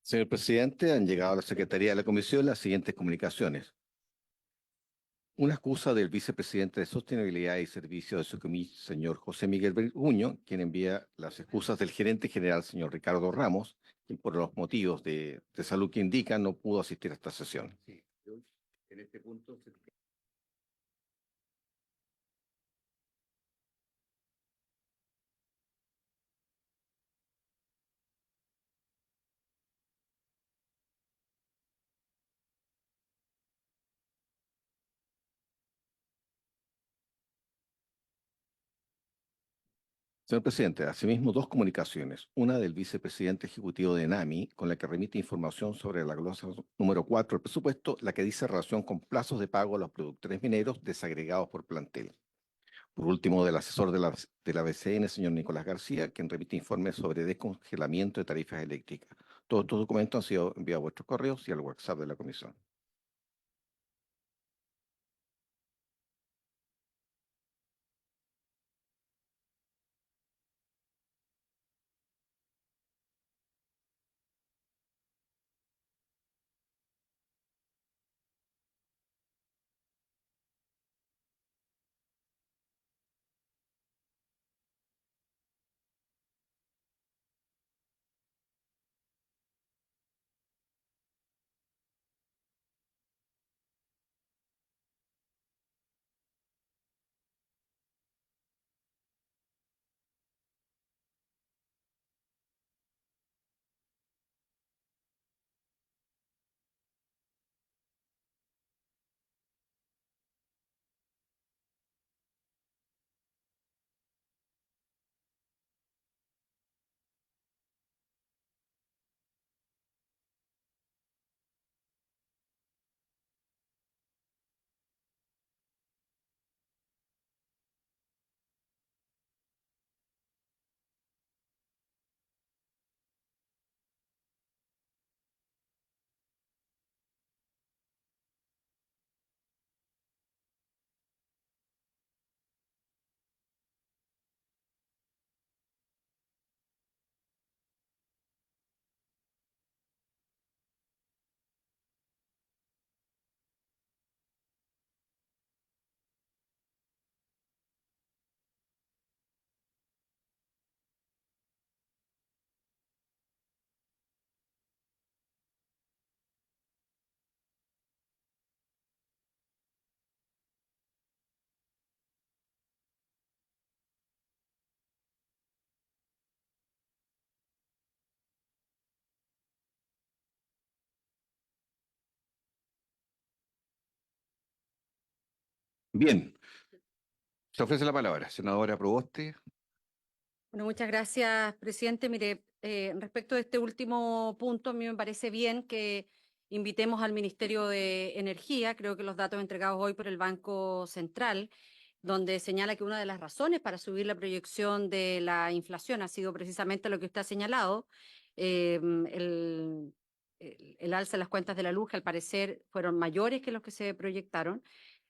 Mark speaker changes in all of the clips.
Speaker 1: Señor presidente, han llegado a la Secretaría de la Comisión las siguientes comunicaciones. Una excusa del vicepresidente de Sostenibilidad y Servicios de Socomis, señor José Miguel Berguño, quien envía las excusas del gerente general, señor Ricardo Ramos, quien por los motivos de salud que indica no pudo asistir a esta sesión. Sí, en este punto. Señor presidente, asimismo dos comunicaciones. Una del vicepresidente ejecutivo de NAMI, con la que remite información sobre la glosa número 4 del presupuesto, la que dice relación con plazos de pago a los productores mineros desagregados por plantel. Por último, del asesor de la BCN, señor Nicolás García, quien remite informes sobre descongelamiento de tarifas eléctricas. Todos estos documentos han sido enviados a vuestros correos y al WhatsApp de la comisión. Bien, se ofrece la palabra. Senadora Proboste.
Speaker 2: Bueno, muchas gracias, presidente. Mire, respecto de este último punto, a mí me parece bien que invitemos al Ministerio de Energía. Creo que los datos entregados hoy por el Banco Central, donde señala que una de las razones para subir la proyección de la inflación ha sido precisamente lo que usted ha señalado, el alza de las cuentas de la luz, que al parecer fueron mayores que los que se proyectaron.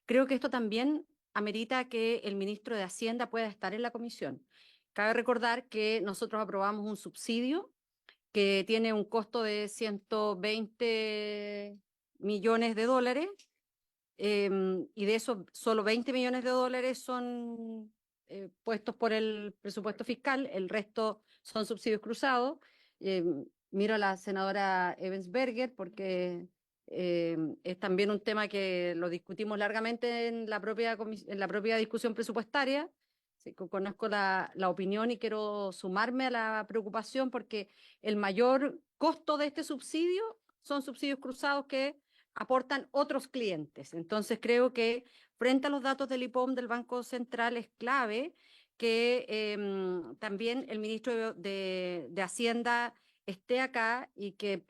Speaker 2: Creo que esto también amerita que el ministro de Hacienda pueda estar en la comisión. Cabe recordar que nosotros aprobamos un subsidio que tiene un costo de 120 millones de dólares, y de eso solo 20 millones de dólares son puestos por el presupuesto fiscal, el resto son subsidios cruzados. Eh, Miro a la senadora Ebensberger porque es también un tema que lo discutimos largamente en la propia discusión presupuestaria. Sí, conozco la opinión y quiero sumarme a la preocupación porque el mayor costo de este subsidio son subsidios cruzados que aportan otros clientes. Entonces creo que frente a los datos del IPOM del Banco Central es clave que también el ministro de Hacienda esté acá y que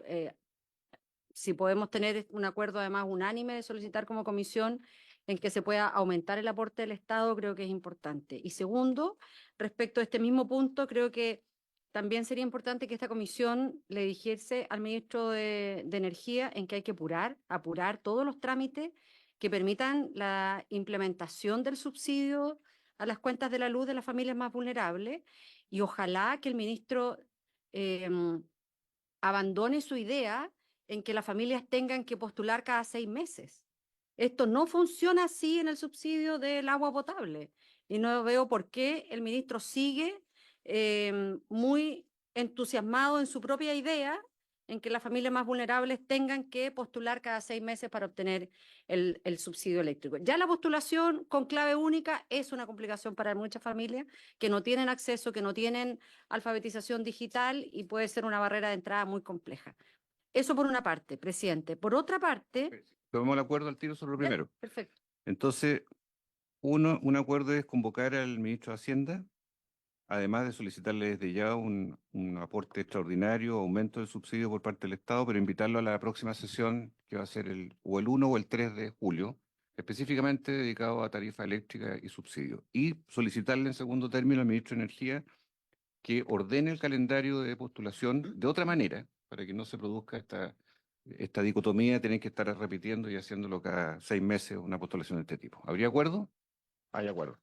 Speaker 2: si podemos tener un acuerdo además unánime de solicitar como comisión en que se pueda aumentar el aporte del Estado, creo que es importante. Y segundo, respecto a este mismo punto, creo que también sería importante que esta comisión le dijese al ministro de Energía en que hay que apurar todos los trámites que permitan la implementación del subsidio a las cuentas de la luz de las familias más vulnerables y ojalá que el ministro eh, abandone su idea en que las familias tengan que postular cada 6 meses. Esto no funciona así en el subsidio del agua potable y no veo por qué el ministro sigue muy entusiasmado en su propia idea en que las familias más vulnerables tengan que postular cada 6 meses para obtener el subsidio eléctrico. Ya la postulación con clave única es una complicación para muchas familias que no tienen acceso, que no tienen alfabetización digital y puede ser una barrera de entrada muy compleja. Eso por una parte, presidente. Por otra parte,
Speaker 3: Tomemos el acuerdo al tiro sobre lo
Speaker 2: ya,
Speaker 3: primero.
Speaker 2: perfecto.
Speaker 3: Entonces, un acuerdo es convocar al ministro de Hacienda, además de solicitarle desde ya un aporte extraordinario, aumento del subsidio por parte del Estado, pero invitarlo a la próxima sesión, que va a ser o el 1 o el 3 de julio, específicamente dedicado a tarifa eléctrica y subsidio. Y solicitarle en segundo término al ministro de Energía que ordene el calendario de postulación de otra manera, para que no se produzca esta dicotomía de tener que estar repitiendo y haciéndolo cada 6 meses una postulación de este tipo. ¿Habría acuerdo? Hay acuerdo.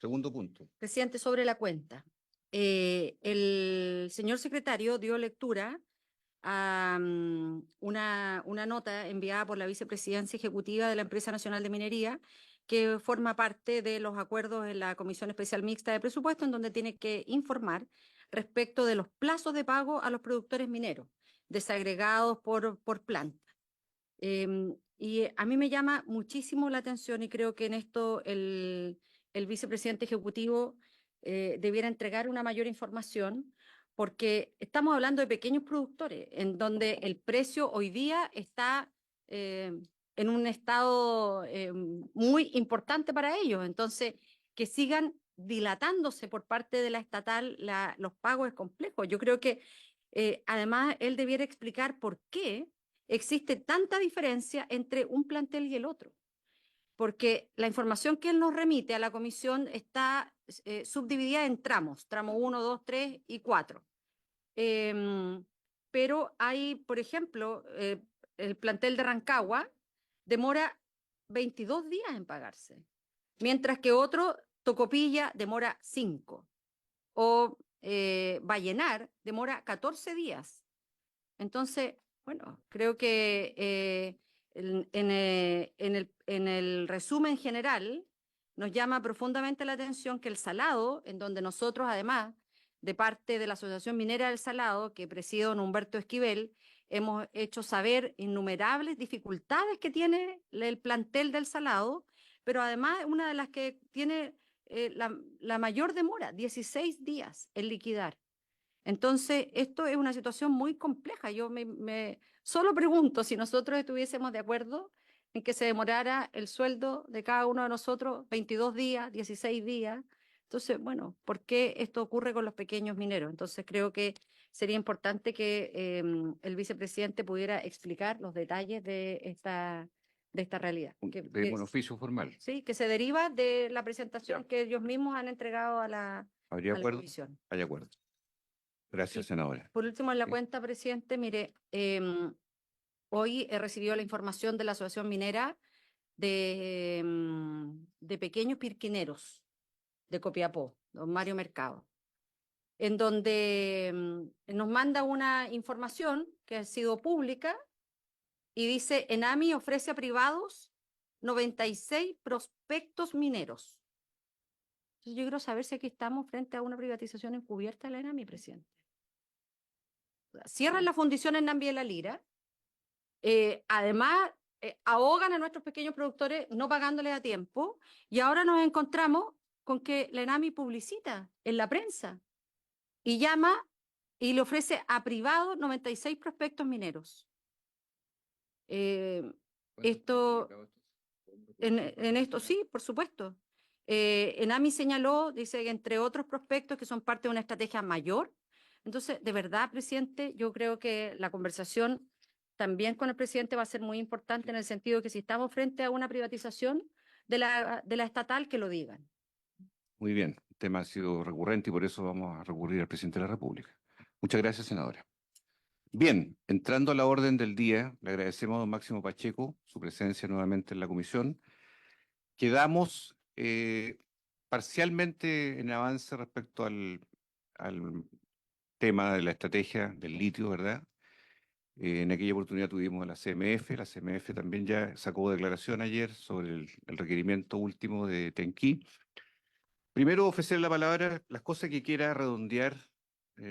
Speaker 3: Segundo punto.
Speaker 2: Presidente, sobre la cuenta. El señor secretario dio lectura a una nota enviada por la Vicepresidencia Ejecutiva de la Empresa Nacional de Minería, que forma parte de los acuerdos en la Comisión Especial Mixta de Presupuesto, en donde tiene que informar respecto de los plazos de pago a los productores mineros, desagregados por planta. Y a mí me llama muchísimo la atención y creo que en esto el vicepresidente ejecutivo debiera entregar una mayor información porque estamos hablando de pequeños productores en donde el precio hoy día está en un estado muy importante para ellos. Entonces, que sigan dilatándose por parte de la estatal los pagos es complejo. Yo creo que además él debiera explicar por qué existe tanta diferencia entre un plantel y el otro, porque la información que él nos remite a la comisión está subdividida en tramos, tramo 1, 2, 3 y 4. Pero hay, por ejemplo, el plantel de Rancagua demora 22 días en pagarse, mientras que otro, Tocopilla, demora 5, o Vallenar demora 14 días. Entonces, bueno, creo que en el resumen general nos llama profundamente la atención que el Salado, en donde nosotros además, de parte de la Asociación Minera del Salado, que preside don Humberto Esquivel, hemos hecho saber innumerables dificultades que tiene el plantel del Salado, pero además una de las que tiene la mayor demora, 16 días en liquidar. Entonces, esto es una situación muy compleja. Yo solo pregunto si nosotros estuviésemos de acuerdo en que se demorara el sueldo de cada uno de nosotros 22 días, 16 días. Entonces, bueno, ¿por qué esto ocurre con los pequeños mineros? Entonces, creo que sería importante que el vicepresidente pudiera explicar los detalles de esta realidad.
Speaker 3: Pedimos un oficio formal.
Speaker 2: Sí, que se deriva de la presentación que ellos mismos han entregado a la
Speaker 3: ¿Habría acuerdo?
Speaker 2: comisión.
Speaker 3: Hay acuerdo. Gracias, senadora.
Speaker 2: Por último, en la
Speaker 3: Sí.
Speaker 2: cuenta, presidente, mire, hoy he recibido la información de la Asociación Minera de pequeños pirquineros de Copiapó, don Mario Mercado, en donde nos manda una información que ha sido pública y dice, ENAMI ofrece a privados 96 prospectos mineros. Entonces, yo quiero saber si aquí estamos frente a una privatización encubierta de la ENAMI, presidente. Cierran la fundición en Nambia de la Lira. Además, ahogan a nuestros pequeños productores no pagándoles a tiempo y ahora nos encontramos con que la ENAMI publicita en la prensa y llama y le ofrece a privados 96 prospectos mineros. Esto, en esto sí, por supuesto. ENAMI señaló, dice que entre otros prospectos que son parte de una estrategia mayor. Entonces, de verdad, presidente, yo creo que la conversación también con el presidente va a ser muy importante en el sentido de que si estamos frente a una privatización de la estatal, que lo digan.
Speaker 3: Muy bien, el tema ha sido recurrente y por eso vamos a recurrir al presidente de la República. Muchas gracias, senadora. Bien, entrando a la orden del día, le agradecemos a don Máximo Pacheco su presencia nuevamente en la comisión. Quedamos parcialmente en avance respecto al tema de la estrategia del litio, ¿verdad? En aquella oportunidad tuvimos a la CMF también ya sacó declaración ayer sobre el requerimiento último de Tenquí. Primero ofrecer la palabra, las cosas que quiera redondear,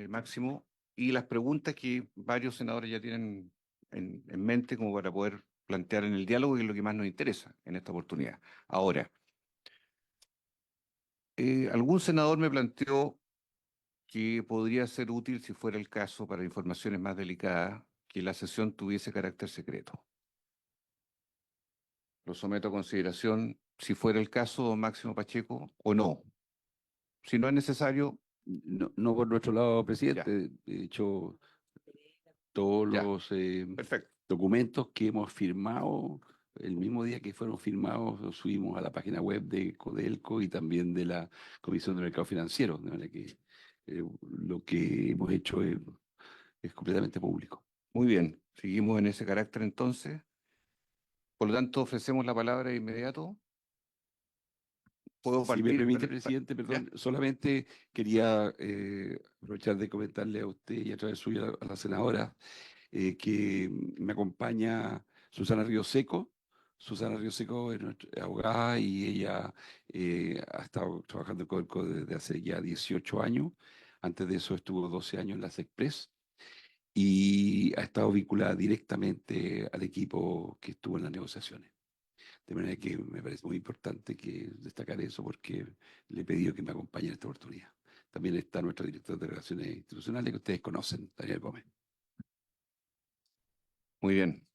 Speaker 3: Máximo, y las preguntas que varios senadores ya tienen en mente como para poder plantear en el diálogo, que es lo que más nos interesa en esta oportunidad. Ahora, algún senador me planteó que podría ser útil, si fuera el caso, para informaciones más delicadas, que la sesión tuviese carácter secreto. Lo someto a consideración, si fuera el caso, don Máximo Pacheco, o no. Si no es necesario,
Speaker 4: No, no por nuestro lado,
Speaker 3: ya,
Speaker 4: presidente. De hecho, todos
Speaker 3: ya,
Speaker 4: los
Speaker 3: perfecto.
Speaker 4: documentos que hemos firmado, el mismo día que fueron firmados, los subimos a la página web de Codelco y también de la Comisión de Mercado Financiero, de manera que lo que hemos hecho es completamente público.
Speaker 3: Muy bien, seguimos en ese carácter entonces. Por lo tanto, ofrecemos la palabra de inmediato. Puedo
Speaker 4: Si me
Speaker 3: partir.
Speaker 4: permite, presidente,
Speaker 3: ¿Ya?
Speaker 4: perdón, solamente quería aprovechar de comentarle a usted y a través suyo a la senadora que me acompaña Susana Río Seco. Susana Río Seco es nuestra abogada y ella ha estado trabajando con Codelco desde hace ya 18 años. Antes de eso estuvo 12 años en las Express y ha estado vinculada directamente al equipo que estuvo en las negociaciones. De manera que me parece muy importante que destacar eso porque le he pedido que me acompañe en esta oportunidad. También está nuestro director de Relaciones Institucionales que ustedes conocen, Daniel Gómez.
Speaker 3: Muy bien.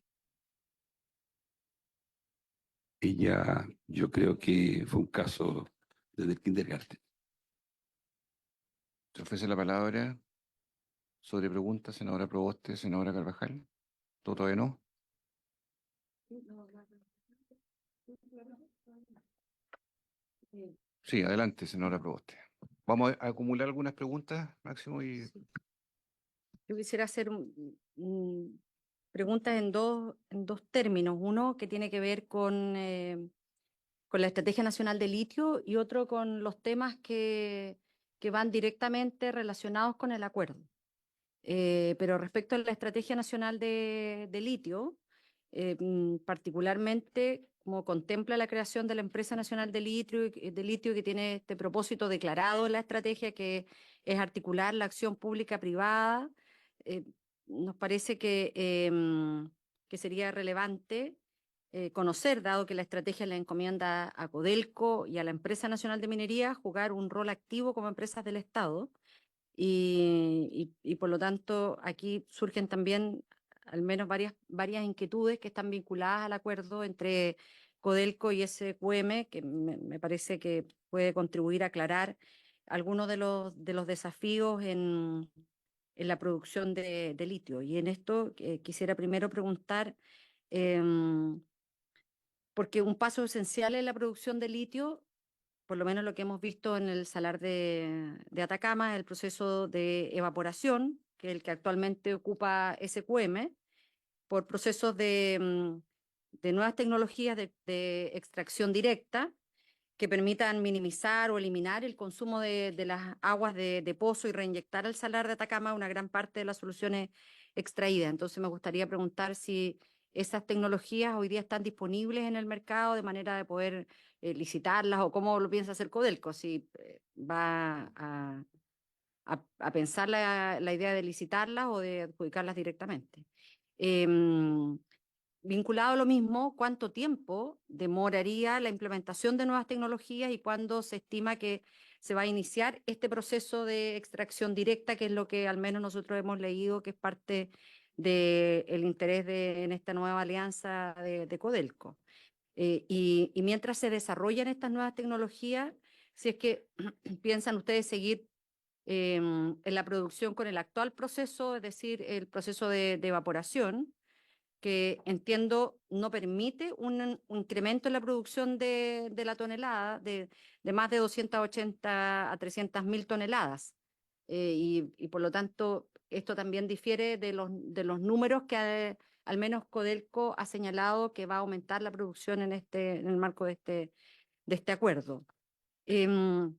Speaker 4: Ella, yo creo que fue un caso desde el kindergarten.
Speaker 3: Se ofrece la palabra sobre preguntas, senadora Proboste, senadora Carvajal. ¿Todo todavía no? Sí, adelante, senadora Proboste. Vamos a acumular algunas preguntas, Máximo, y
Speaker 2: Yo quisiera hacer preguntas en dos términos. Uno que tiene que ver con la Estrategia Nacional de Litio y otro con los temas que van directamente relacionados con el acuerdo. Pero respecto a la Estrategia Nacional de Litio, particularmente como contempla la creación de la Empresa Nacional de Litio que tiene este propósito declarado en la estrategia que es articular la acción pública privada, eh, nos parece que sería relevante conocer, dado que la estrategia le encomienda a Codelco y a la Empresa Nacional de Minería jugar un rol activo como empresas del Estado y por lo tanto aquí surgen también al menos varias inquietudes que están vinculadas al acuerdo entre Codelco y SQM, que me parece que puede contribuir a aclarar algunos de los desafíos en la producción de litio. Y en esto quisiera primero preguntar, em, porque un paso esencial en la producción de litio, por lo menos lo que hemos visto en el salar de Atacama, el proceso de evaporación, que es el que actualmente ocupa SQM, por procesos de nuevas tecnologías de extracción directa que permitan minimizar o eliminar el consumo de las aguas de pozo y reinyectar al salar de Atacama una gran parte de las soluciones extraídas. Entonces me gustaría preguntar si esas tecnologías hoy día están disponibles en el mercado de manera de poder licitarlas o cómo lo piensa hacer Codelco, si va a pensar la idea de licitarlas o de adjudicarlas directamente. Em, Vinculado a lo mismo, ¿cuánto tiempo demoraría la implementación de nuevas tecnologías y cuándo se estima que se va a iniciar este proceso de extracción directa, que es lo que al menos nosotros hemos leído que es parte del interés en esta nueva alianza de Codelco? Y mientras se desarrollan estas nuevas tecnologías, si es que piensan ustedes seguir en la producción con el actual proceso, es decir, el proceso de evaporación, que entiendo no permite un incremento en la producción de la tonelada de más de 280 a 300.000 toneladas. Y por lo tanto, esto también difiere de los números que al menos Codelco ha señalado que va a aumentar la producción en el marco de este acuerdo. Em,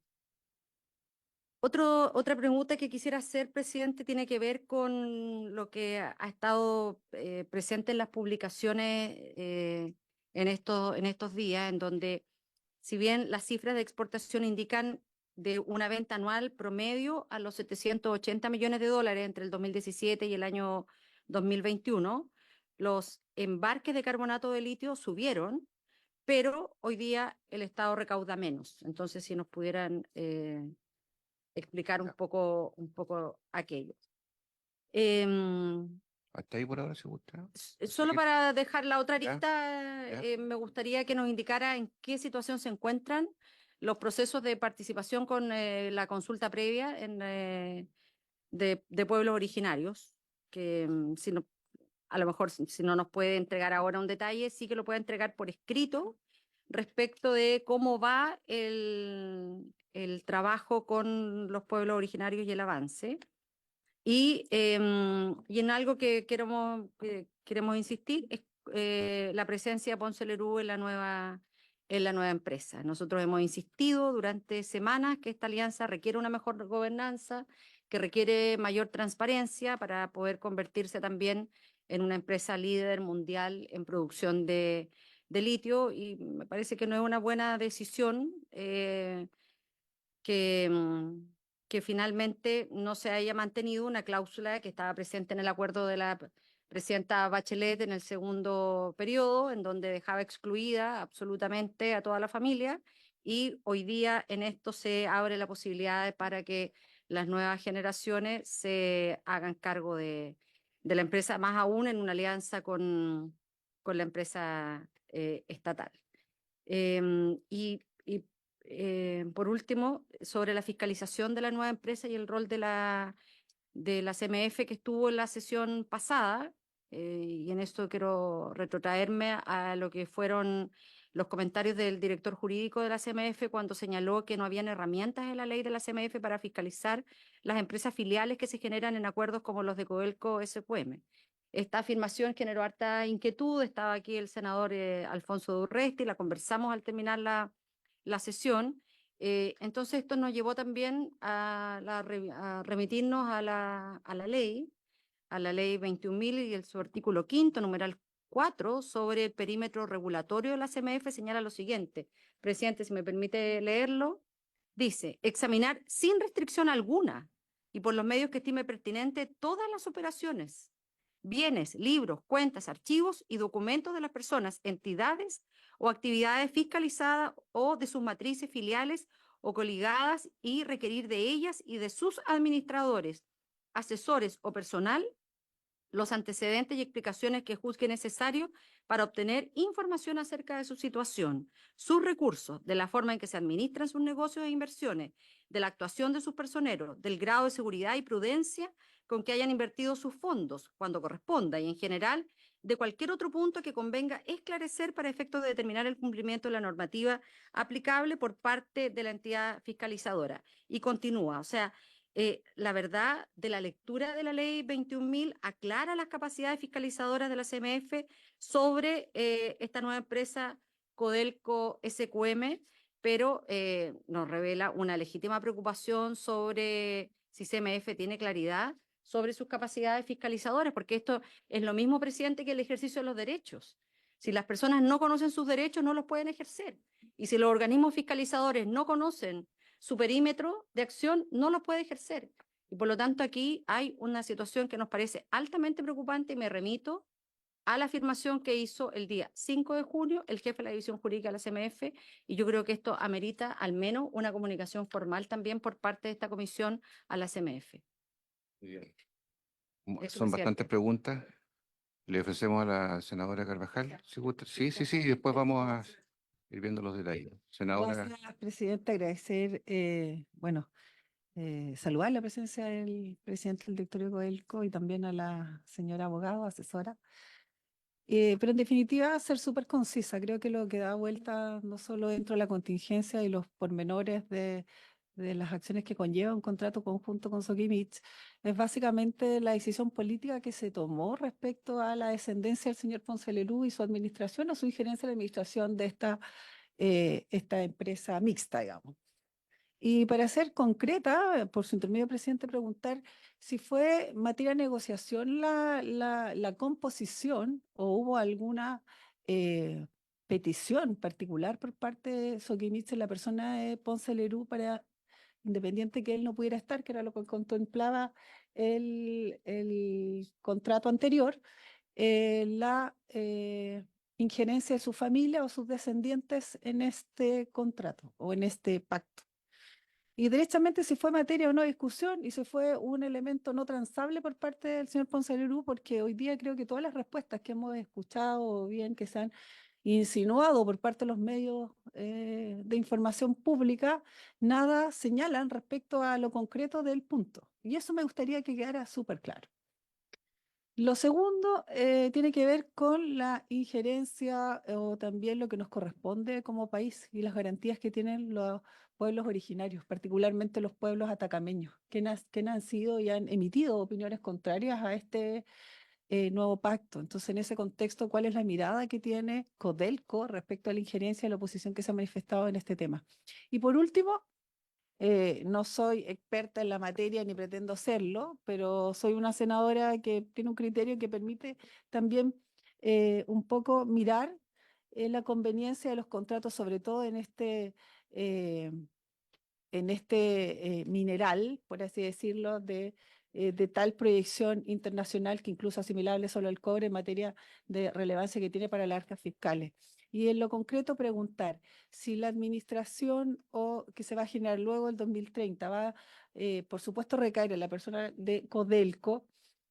Speaker 2: Otra pregunta que quisiera hacer, presidente, tiene que ver con lo que ha estado presente en las publicaciones en estos días, en donde, si bien las cifras de exportación indican de una venta anual promedio a los 780 millones de dólares entre el 2017 y el año 2021, los embarques de carbonato de litio subieron, pero hoy día el Estado recauda menos. Entonces, si nos pudieran explicar un poco aquello.
Speaker 3: Hasta ahí por ahora se gusta.
Speaker 2: Solo para dejar la otra
Speaker 3: Ya,
Speaker 2: arista,
Speaker 3: ya.
Speaker 2: me gustaría que nos indicara en qué situación se encuentran los procesos de participación con la consulta previa de pueblos originarios, que si no, a lo mejor si no nos puede entregar ahora un detalle, sí que lo puede entregar por escrito respecto de cómo va el trabajo con los pueblos originarios y el avance. Y en algo que queremos insistir es la presencia de Ponce Lerú en la nueva empresa. Nosotros hemos insistido durante semanas que esta alianza requiere una mejor gobernanza, que requiere mayor transparencia para poder convertirse también en una empresa líder mundial en producción de litio, y me parece que no es una buena decisión que, que finalmente no se haya mantenido una cláusula que estaba presente en el acuerdo de la presidenta Bachelet en el segundo periodo, en donde dejaba excluida absolutamente a toda la familia, y hoy día en esto se abre la posibilidad para que las nuevas generaciones se hagan cargo de la empresa, más aún en una alianza con la empresa estatal. Por último, sobre la fiscalización de la nueva empresa y el rol de la CMF que estuvo en la sesión pasada, y en esto quiero retrotraerme a lo que fueron los comentarios del director jurídico de la CMF cuando señaló que no habían herramientas en la ley de la CMF para fiscalizar las empresas filiales que se generan en acuerdos como los de Codelco SQM. Esta afirmación generó harta inquietud. Estaba aquí el senador Alfonso Durresti, la conversamos al terminar la sesión. Entonces esto nos llevó también a remitirnos a la ley 21.000 y su artículo 5º, numeral 4, sobre el perímetro regulatorio de la CMF, señala lo siguiente. Presidente, si me permite leerlo, dice: examinar sin restricción alguna y por los medios que estime pertinente todas las operaciones, bienes, libros, cuentas, archivos y documentos de las personas, entidades o actividades fiscalizadas o de sus matrices filiales o coligadas, y requerir de ellas y de sus administradores, asesores o personal los antecedentes y explicaciones que juzgue necesario para obtener información acerca de su situación, sus recursos, de la forma en que se administran sus negocios e inversiones, de la actuación de sus personeros, del grado de seguridad y prudencia con que hayan invertido sus fondos cuando corresponda, y en general de cualquier otro punto que convenga esclarecer para efectos de determinar el cumplimiento de la normativa aplicable por parte de la entidad fiscalizadora. Y continúa, o sea, la verdad de la lectura de la ley 21.000 aclara las capacidades fiscalizadoras de la CMF sobre esta nueva empresa Codelco SQM, pero nos revela una legítima preocupación sobre si CMF tiene claridad sobre sus capacidades fiscalizadoras, porque esto es lo mismo, presidente, que el ejercicio de los derechos. Si las personas no conocen sus derechos, no los pueden ejercer. Y si los organismos fiscalizadores no conocen su perímetro de acción, no lo puede ejercer. Y por lo tanto aquí hay una situación que nos parece altamente preocupante, y me remito a la afirmación que hizo el día 5 de junio el jefe de la división jurídica de la CMF, y yo creo que esto amerita al menos una comunicación formal también por parte de esta comisión a la CMF.
Speaker 3: Muy bien.
Speaker 2: Eso,
Speaker 3: Son bastantes
Speaker 2: presidente.
Speaker 3: preguntas. Le ofrecemos a la senadora Carvajal, si gusta. Sí, sí, sí, y después vamos a ir viendo los detalles. Senadora.
Speaker 5: Gracias, presidente. Agradecer, saludar la presencia del presidente del directorio Codelco y también a la señora abogado, asesora. Pero en definitiva, ser súper concisa. Creo que lo que da vuelta no solo dentro de la contingencia y los pormenores de las acciones que conlleva un contrato conjunto con Sokimich, es básicamente la decisión política que se tomó respecto a la descendencia del señor Ponce Lerú y su administración, o su injerencia en la administración de esta empresa mixta, digamos. Y para ser concreta, por su intermedio, presidente, preguntar si fue materia de negociación la composición o hubo alguna eh, petición particular por parte de Soquimich, la persona de Ponce Lerú, para, independiente que él no pudiera estar, que era lo que contemplaba el contrato anterior, la injerencia de su familia o sus descendientes en este contrato o en este pacto. Y derechamente si fue materia o no de discusión y si fue un elemento no transable por parte del señor Ponce Lerú, porque hoy día creo que todas las respuestas que hemos escuchado o bien que se han insinuado por parte de los medios de información pública, nada señalan respecto a lo concreto del punto. Y eso me gustaría que quedara súper claro. Lo segundo tiene que ver con la injerencia o también lo que nos corresponde como país y las garantías que tienen los pueblos originarios, particularmente los pueblos atacameños, que han sido y han emitido opiniones contrarias a este nuevo pacto. Entonces, en ese contexto, ¿cuál es la mirada que tiene Codelco respecto a la injerencia y la oposición que se ha manifestado en este tema? Y por último, no soy experta en la materia ni pretendo serlo, pero soy una senadora que tiene un criterio que permite también un poco mirar la conveniencia de los contratos, sobre todo eh, en este mineral, por así decirlo, de tal proyección internacional que incluso asimilable solo al cobre en materia de relevancia que tiene para las arcas fiscales. Y en lo concreto preguntar si la administración o que se va a generar luego el 2030 va, por supuesto, recaer en la persona de Codelco,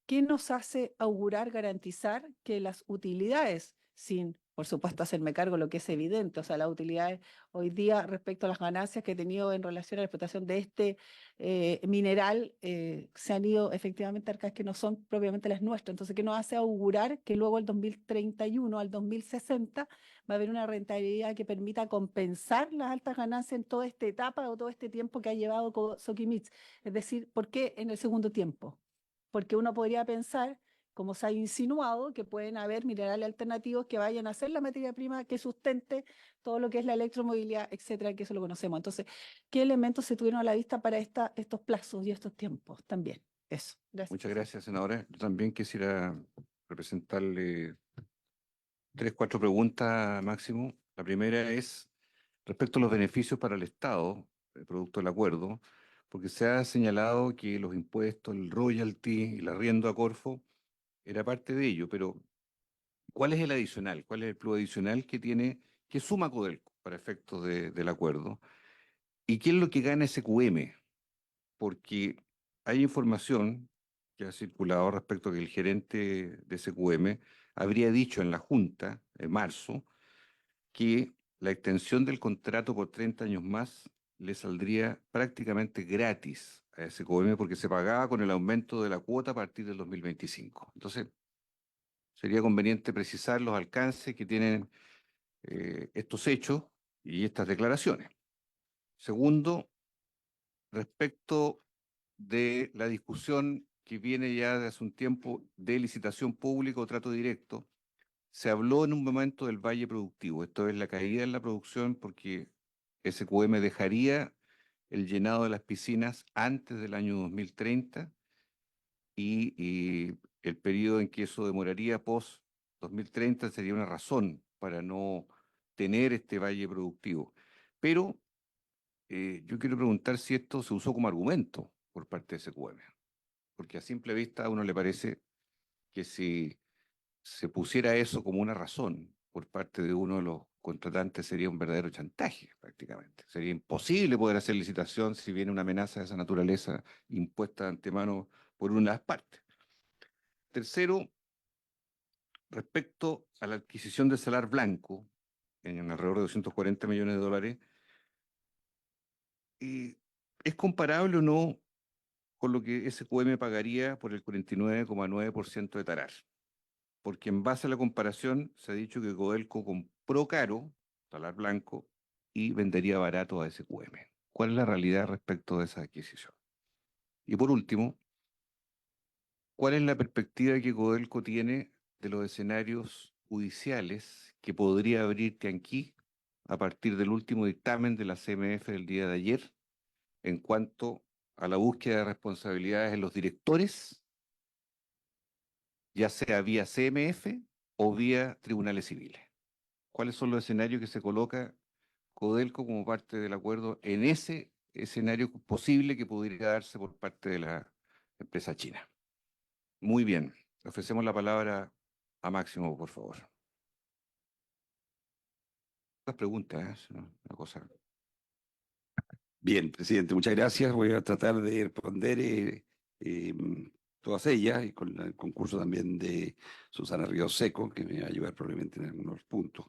Speaker 5: ¿qué nos hace augurar, garantizar que las utilidades, sin, por supuesto, hacerme cargo lo que es evidente, o sea, las utilidades hoy día respecto a las ganancias que he tenido en relación a la explotación de este mineral, se han ido efectivamente a arcas que no son propiamente las nuestras? Entonces, ¿qué nos hace augurar que luego el 2031 al 2060 va a haber una rentabilidad que permita compensar las altas ganancias en toda esta etapa o todo este tiempo que ha llevado Soquimich? Es decir, ¿por qué en el segundo tiempo? Porque uno podría pensar, como se ha insinuado, que pueden haber minerales alternativos que vayan a ser la materia prima que sustente todo lo que es la electromovilidad, etcétera, que eso lo conocemos. Entonces, ¿qué elementos se tuvieron a la vista para estos plazos y estos tiempos también? Eso, gracias.
Speaker 3: Muchas gracias, senadora. Yo también quisiera representarle 3, 4 preguntas máximo. La primera es respecto a los beneficios para el Estado, producto del acuerdo, porque se ha señalado que los impuestos, el royalty y el arriendo a Corfo era parte de ello, pero ¿cuál es el adicional? ¿Cuál es el plus adicional que tiene, que suma Codelco para efectos del acuerdo? ¿Y qué es lo que gana SQM? Porque hay información que ha circulado respecto a que el gerente de SQM habría dicho en la Junta, en marzo, que la extensión del contrato por 30 años más le saldría prácticamente gratis a SQM porque se pagaba con el aumento de la cuota a partir del 2025. Entonces, sería conveniente precisar los alcances que tienen estos hechos y estas declaraciones. Segundo, respecto de la discusión que viene ya de hace un tiempo de licitación pública o trato directo, se habló en un momento del valle productivo, esto es la caída en la producción porque SQM dejaría el llenado de las piscinas antes del año 2030 y el periodo en que eso demoraría post 2030 sería una razón para no tener este valle productivo. Pero yo quiero preguntar si esto se usó como argumento por parte de SQM, porque a simple vista a uno le parece que si se pusiera eso como una razón por parte de uno de los contratantes sería un verdadero chantaje prácticamente. Sería imposible poder hacer licitación si viene una amenaza de esa naturaleza impuesta de antemano por una de las partes. Tercero, respecto a la adquisición de Salar Blanco, en alrededor de $240 millones, ¿es comparable o no con lo que SQM pagaría por el 49,9% de Tarar? Porque en base a la comparación se ha dicho que Codelco compró caro, Salar Blanco, y vendería barato a SQM. ¿Cuál es la realidad respecto de esa adquisición? Y por último, ¿cuál es la perspectiva que Codelco tiene de los escenarios judiciales que podría abrir Tianquí a partir del último dictamen de la CMF del día de ayer, en cuanto a la búsqueda de responsabilidades en los directores, ya sea vía CMF o vía tribunales civiles. ¿Cuáles son los escenarios que se coloca Codelco como parte del acuerdo en ese escenario posible que pudiera darse por parte de la empresa china? Muy bien, le ofrecemos la palabra a Máximo, por favor. Las preguntas, ¿eh? Una cosa.
Speaker 4: Bien, presidente, muchas gracias. Voy a tratar de responder todas ellas y con el concurso también de Susana Ríos Seco, que me va a ayudar probablemente en algunos puntos.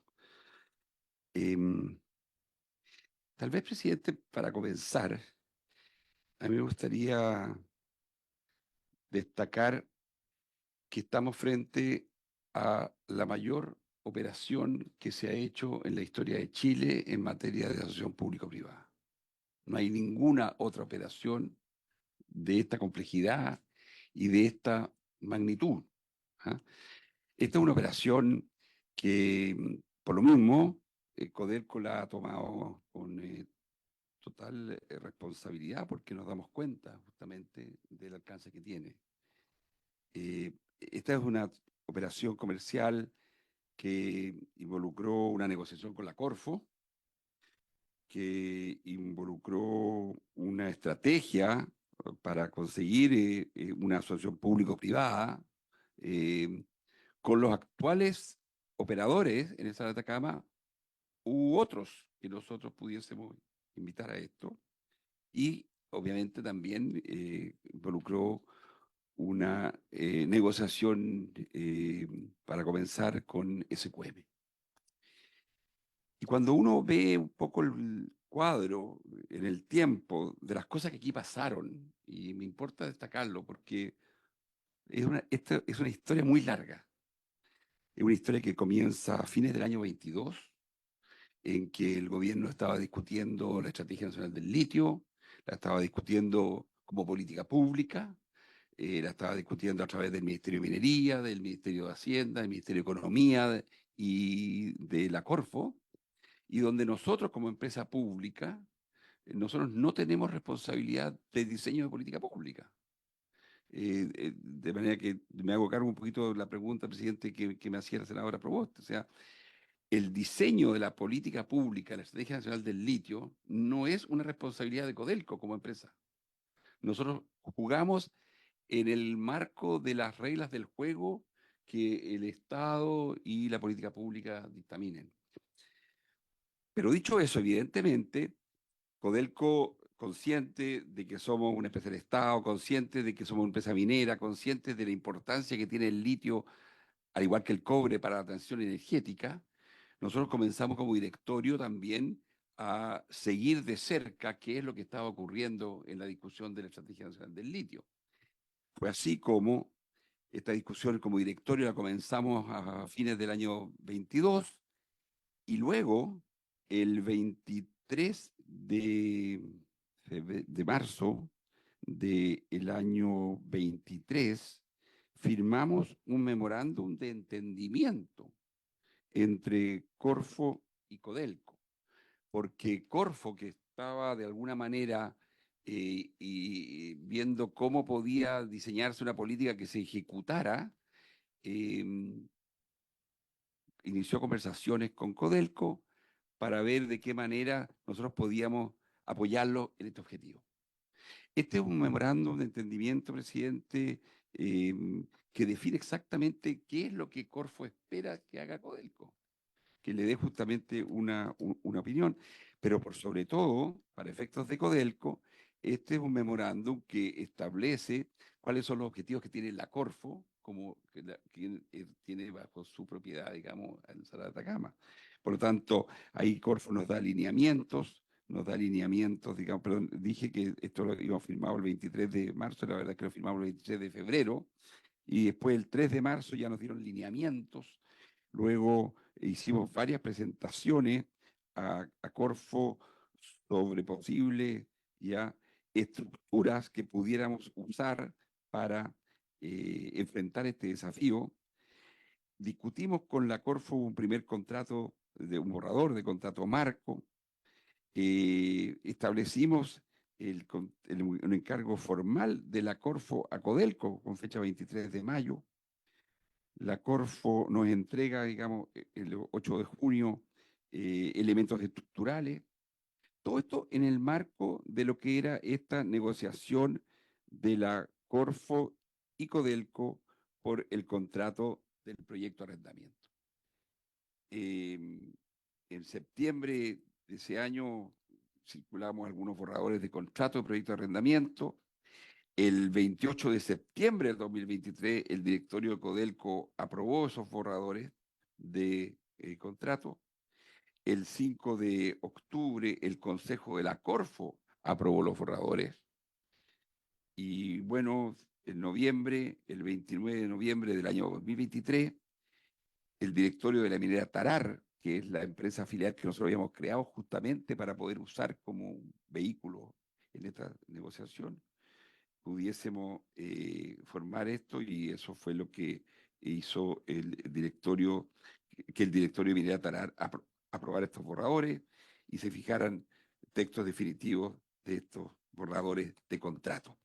Speaker 4: Em, Tal vez, presidente, para comenzar, a mí me gustaría destacar que estamos frente a la mayor operación que se ha hecho en la historia de Chile en materia de asociación público-privada. No hay ninguna otra operación de esta complejidad y de esta magnitud. ¿Ah? Esta es una operación que, por lo mismo, Codelco la ha tomado con total responsabilidad porque nos damos cuenta justamente del alcance que tiene. Esta es una operación comercial que involucró una negociación con la Corfo, que involucró una estrategia para conseguir una asociación público-privada eh, con los actuales operadores en esa de Atacama u otros que nosotros pudiésemos invitar a esto. Y obviamente también involucró una negociación para comenzar con SQM. Y cuando uno ve un poco el cuadro en el tiempo de las cosas que aquí pasaron, y me importa destacarlo porque esta es una historia muy larga. Es una historia que comienza a fines del año 22, en que el gobierno estaba discutiendo la Estrategia Nacional del Litio, la estaba discutiendo como política pública, la estaba discutiendo a través del Ministerio de Minería, del Ministerio de Hacienda, del Ministerio de Economía y de la Corfo, y donde nosotros como empresa pública, nosotros no tenemos responsabilidad de diseño de política pública. De manera que me hago cargo un poquito de la pregunta, presidente, que me hacía la senadora Provost. O sea, el diseño de la política pública, la Estrategia Nacional del Litio, no es una responsabilidad de Codelco como empresa. Nosotros jugamos en el marco de las reglas del juego que el Estado y la política pública dictaminen. Pero dicho eso, evidentemente, Codelco, consciente de que somos una empresa del Estado, consciente de que somos una empresa minera, consciente de la importancia que tiene el litio, al igual que el cobre para la transición energética, nosotros comenzamos como directorio también a seguir de cerca qué es lo que estaba ocurriendo en la discusión de la Estrategia Nacional del Litio. Fue así como esta discusión como directorio la comenzamos a fines del año 22 y luego el 23 de marzo del año 23 firmamos un memorándum de entendimiento entre Corfo y Codelco, porque Corfo, que estaba de alguna manera y viendo cómo podía diseñarse una política que se ejecutara, inició conversaciones con Codelco para ver de qué manera nosotros podíamos apoyarlo en este objetivo. Este es un memorándum de entendimiento, presidente, que define exactamente qué es lo que Corfo espera que haga Codelco, que le dé justamente una opinión. Pero por sobre todo, para efectos de Codelco, este es un memorándum que establece cuáles son los objetivos que tiene la Corfo, como que tiene bajo su propiedad, digamos, en Sala de Atacama. Por lo tanto, ahí Corfo nos da lineamientos, digamos, perdón, dije que esto lo íbamos firmado el 23 de marzo, la verdad es que lo firmamos el 23 de febrero, y después el 3 de marzo ya nos dieron lineamientos. Luego hicimos varias presentaciones a Corfo sobre posibles ya estructuras que pudiéramos usar para enfrentar este desafío. Discutimos con la Corfo un primer contrato, un borrador de contrato marco. Establecimos un encargo formal de la Corfo a Codelco con fecha 23 de mayo. La Corfo nos entrega, digamos, el 8 de junio, elementos estructurales. Todo esto en el marco de lo que era esta negociación de la Corfo y Codelco por el contrato del proyecto de arrendamiento. En septiembre de ese año circulamos algunos borradores de contrato de proyecto de arrendamiento. El 28 de septiembre del 2023, el directorio de Codelco aprobó esos borradores de contrato. El 5 de octubre, el Consejo de la Corfo aprobó los borradores. Y bueno, en noviembre, el 29 de noviembre del año 2023, el directorio de la minera Tarar, que es la empresa filial que nosotros habíamos creado justamente para poder usar como un vehículo en esta negociación, pudiésemos formar esto, y eso fue lo que hizo el directorio, que el directorio de Minera Tarar aprobar estos borradores y se fijaran textos definitivos de estos borradores de contrato.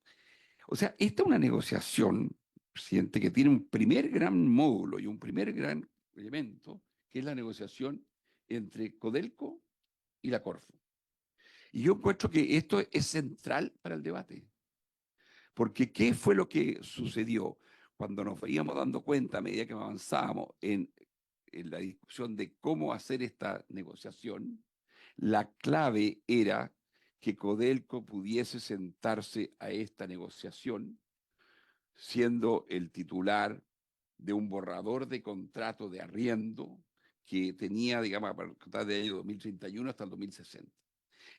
Speaker 4: O sea, esta es una negociación, presidente, que tiene un primer gran módulo y un primer gran elemento, que es la negociación entre Codelco y la Corfo. Y yo encuentro que esto es central para el debate. Porque ¿qué fue lo que sucedió cuando nos íbamos dando cuenta a medida que avanzábamos en la discusión de cómo hacer esta negociación? La clave era que Codelco pudiese sentarse a esta negociación siendo el titular de un borrador de contrato de arriendo que tenía, digamos, para el del año 2031 hasta el 2060.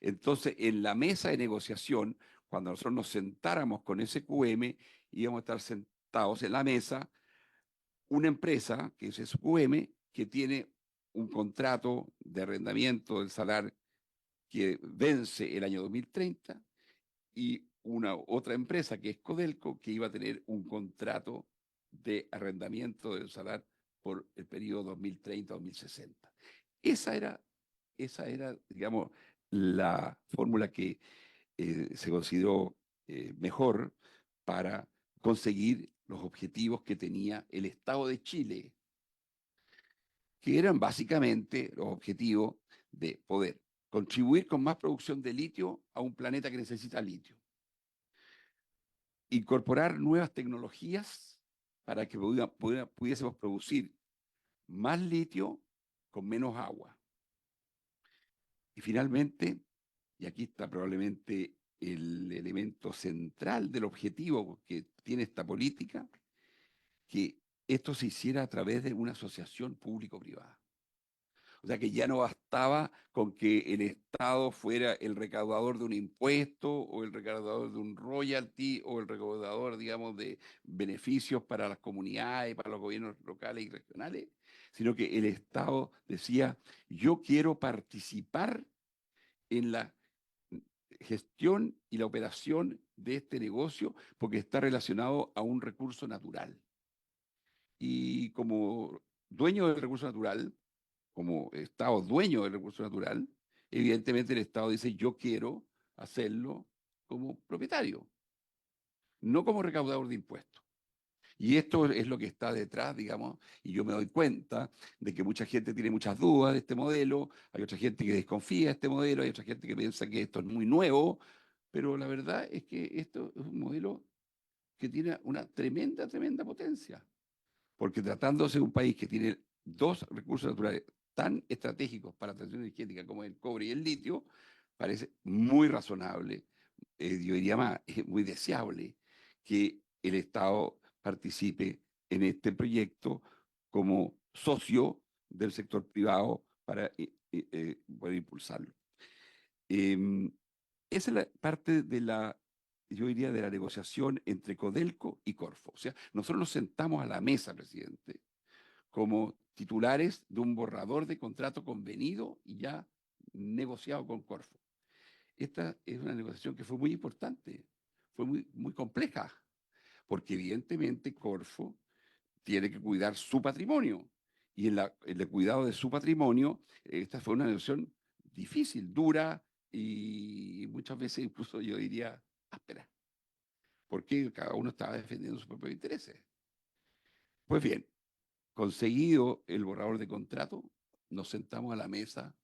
Speaker 4: Entonces, en la mesa de negociación, cuando nosotros nos sentáramos con SQM, íbamos a estar sentados en la mesa una empresa, que es SQM, que tiene un contrato de arrendamiento del salar que vence el año 2030, y una otra empresa que es Codelco, que iba a tener un contrato de arrendamiento del salar por el periodo 2030-2060. Esa era, digamos, la fórmula que se consideró mejor para conseguir los objetivos que tenía el Estado de Chile, que eran básicamente los objetivos de poder contribuir con más producción de litio a un planeta que necesita litio, incorporar nuevas tecnologías para que pudiésemos producir más litio con menos agua. Y finalmente, y aquí está probablemente el elemento central del objetivo que tiene esta política, que esto se hiciera a través de una asociación público-privada. O sea, que ya no bastaba con que el Estado fuera el recaudador de un impuesto o el recaudador de un royalty o el recaudador, digamos, de beneficios para las comunidades, para los gobiernos locales y regionales, sino que el Estado decía: yo quiero participar en la gestión y la operación de este negocio porque está relacionado a un recurso natural. Y como dueño del recurso natural, como Estado dueño del recurso natural, evidentemente el Estado dice: yo quiero hacerlo como propietario, no como recaudador de impuestos. Y esto es lo que está detrás, digamos, y yo me doy cuenta de que mucha gente tiene muchas dudas de este modelo, hay otra gente que desconfía de este modelo, hay otra gente que piensa que esto es muy nuevo, pero la verdad es que esto es un modelo que tiene una tremenda, tremenda potencia, porque tratándose de un país que tiene dos recursos naturales tan estratégicos para la transición energética como el cobre y el litio, parece muy razonable, yo diría más, es muy deseable que el Estado participe en este proyecto como socio del sector privado para poder impulsarlo. Esa es la parte de la, yo diría, de la negociación entre Codelco y Corfo. O sea, nosotros nos sentamos a la mesa, presidente, como titulares de un borrador de contrato convenido y ya negociado con Corfo. Esta es una negociación que fue muy importante, fue muy, muy compleja, porque evidentemente Corfo tiene que cuidar su patrimonio. Y en el cuidado de su patrimonio, esta fue una negociación difícil, dura, y muchas veces incluso yo diría áspera, porque cada uno estaba defendiendo sus propios intereses. Pues bien, conseguido el borrador de contrato, nos sentamos a la mesa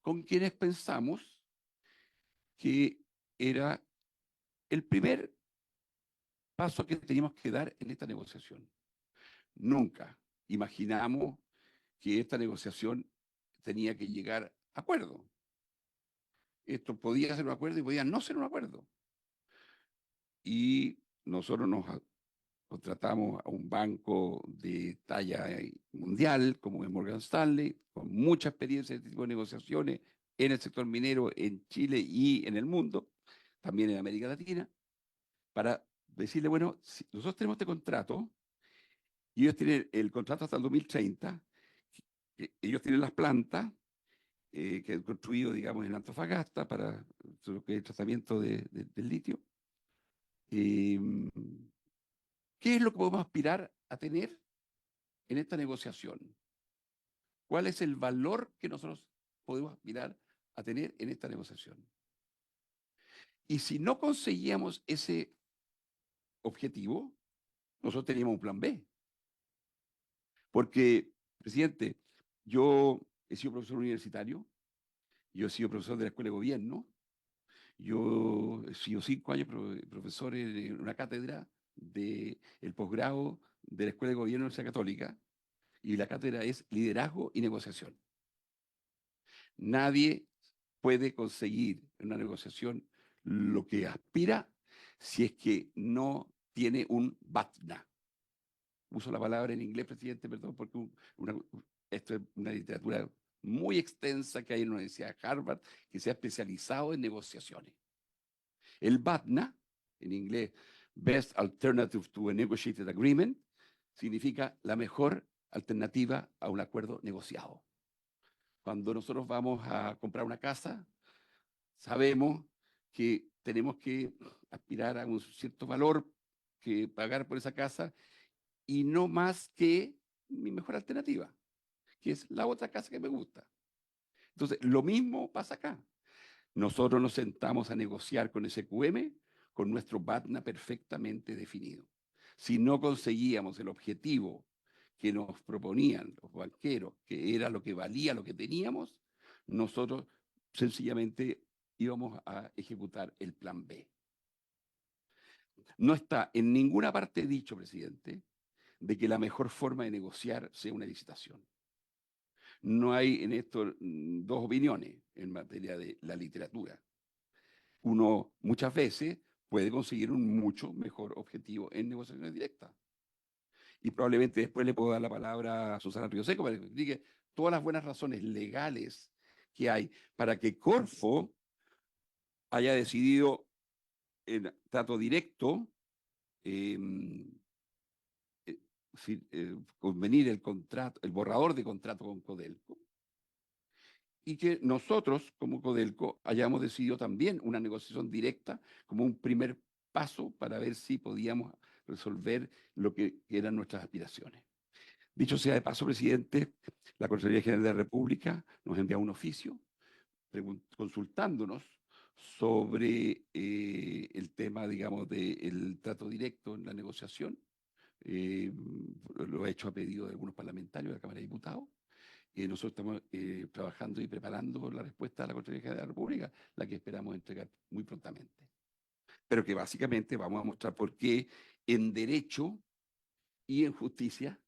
Speaker 4: con quienes pensamos que era el primer paso que teníamos que dar en esta negociación. Nunca imaginamos que esta negociación tenía que llegar a acuerdo. Esto podía ser un acuerdo y podía no ser un acuerdo. Y nosotros contratamos a un banco de talla mundial, como es Morgan Stanley, con mucha experiencia en este tipo de negociaciones en el sector minero en Chile y en el mundo, también en América Latina, para decirle, bueno, si nosotros tenemos este contrato y ellos tienen el contrato hasta el 2030, ellos tienen las plantas que han construido, digamos, en Antofagasta para lo que es el tratamiento del litio. ¿Qué es lo que podemos aspirar a tener en esta negociación? ¿Cuál es el valor que nosotros podemos aspirar a tener en esta negociación? Y si no conseguíamos ese objetivo, nosotros teníamos un plan B. Porque, presidente, yo he sido profesor universitario, yo he sido profesor de la Escuela de Gobierno, yo he sido 5 años profesor en una cátedra del posgrado de la Escuela de Gobierno de la Universidad Católica, y la cátedra es Liderazgo y Negociación. Nadie puede conseguir en una negociación lo que aspira si es que no tiene un BATNA. Uso la palabra en inglés, presidente, perdón, porque esto es una literatura muy extensa que hay en la Universidad de Harvard que se ha especializado en negociaciones. El BATNA, en inglés, Best Alternative to a Negotiated Agreement, significa la mejor alternativa a un acuerdo negociado. Cuando nosotros vamos a comprar una casa, sabemos que tenemos que aspirar a un cierto valor que pagar por esa casa y no más que mi mejor alternativa, que es la otra casa que me gusta. Entonces, lo mismo pasa acá. Nosotros nos sentamos a negociar con SQM con nuestro BATNA perfectamente definido. Si no conseguíamos el objetivo que nos proponían los banqueros, que era lo que valía lo que teníamos, nosotros sencillamente íbamos a ejecutar el plan B. No está en ninguna parte dicho, presidente, de que la mejor forma de negociar sea una licitación. No hay en esto dos opiniones en materia de la literatura. Uno muchas veces puede conseguir un mucho mejor objetivo en negociaciones directas. Y probablemente después le puedo dar la palabra a Susana Rioseco para que explique todas las buenas razones legales que hay para que Corfo haya decidido en trato directo eh, convenir el contrato, el borrador de contrato con Codelco, y que nosotros, como Codelco, hayamos decidido también una negociación directa como un primer paso para ver si podíamos resolver lo que eran nuestras aspiraciones. Dicho sea de paso, presidente, la Contraloría General de la República nos envía un oficio consultándonos sobre el tema, digamos, del trato directo en la negociación. Lo ha hecho a pedido de algunos parlamentarios de la Cámara de Diputados. Nosotros estamos trabajando y preparando la respuesta a la Contraloría General de la República, la que esperamos entregar muy prontamente. Pero que básicamente vamos a mostrar por qué en derecho y en justicia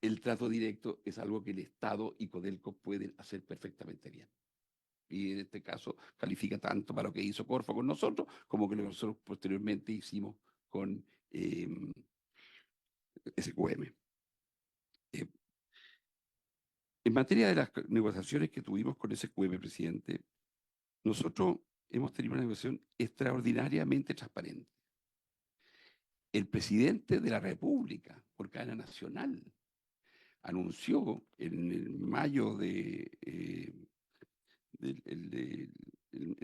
Speaker 4: el trato directo es algo que el Estado y Codelco pueden hacer perfectamente bien. Y en este caso califica tanto para lo que hizo Corfo con nosotros, como que lo que nosotros posteriormente hicimos con SQM. En materia de las negociaciones que tuvimos con SQM, presidente, nosotros hemos tenido una negociación extraordinariamente transparente. El presidente de la República, por cadena nacional, anunció en mayo en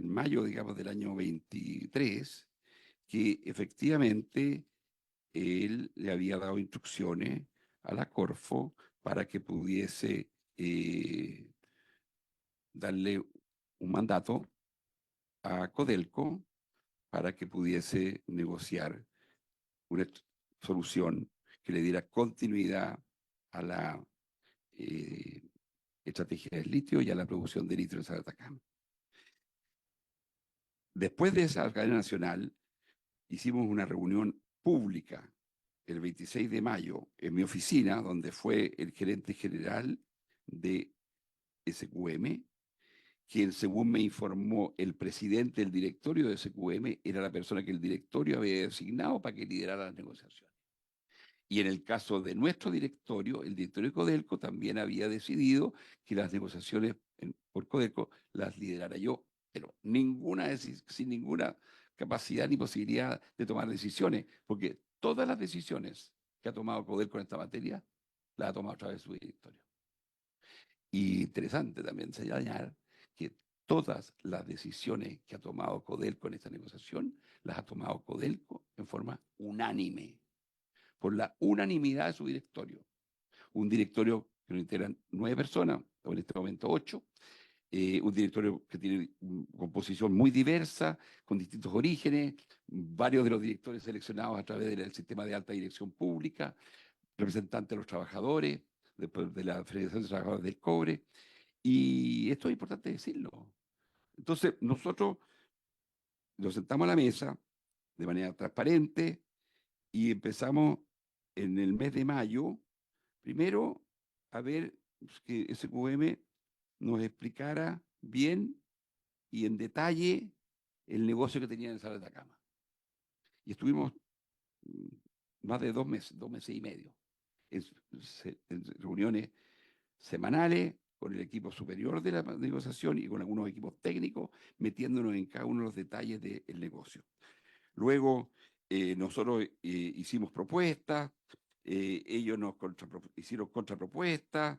Speaker 4: mayo, digamos, del año 23, que efectivamente él le había dado instrucciones a la Corfo para que pudiese darle un mandato a Codelco para que pudiese negociar una solución que le diera continuidad a la estrategia del litio y a la producción de litio en Sal de Atacama. Después de esa cadena nacional, hicimos una reunión pública el 26 de mayo en mi oficina, donde fue el gerente general de SQM, quien, según me informó el presidente del directorio de SQM, era la persona que el directorio había designado para que liderara las negociaciones. Y en el caso de nuestro directorio, el directorio de Codelco también había decidido que las negociaciones por Codelco las liderara yo, pero sin ninguna capacidad ni posibilidad de tomar decisiones, porque todas las decisiones que ha tomado Codelco en esta materia las ha tomado a través de su directorio. Y interesante también señalar que todas las decisiones que ha tomado Codelco en esta negociación las ha tomado Codelco en forma unánime, por la unanimidad de su directorio. Un directorio que lo integran 9 personas, o en este momento 8, un directorio que tiene composición muy diversa, con distintos orígenes, varios de los directores seleccionados a través del sistema de alta dirección pública, representantes de los trabajadores, de la Federación de Trabajadores del Cobre, y esto es importante decirlo. Entonces, nosotros nos sentamos a la mesa de manera transparente y empezamos en el mes de mayo, primero, a ver que SQM nos explicara bien y en detalle el negocio que tenía en Sal de Atacama. Y estuvimos más de 2 meses y medio, en reuniones semanales con el equipo superior de la negociación y con algunos equipos técnicos, metiéndonos en cada uno de los detalles del negocio. Luego, nosotros hicimos propuestas, ellos nos hicieron contrapropuestas,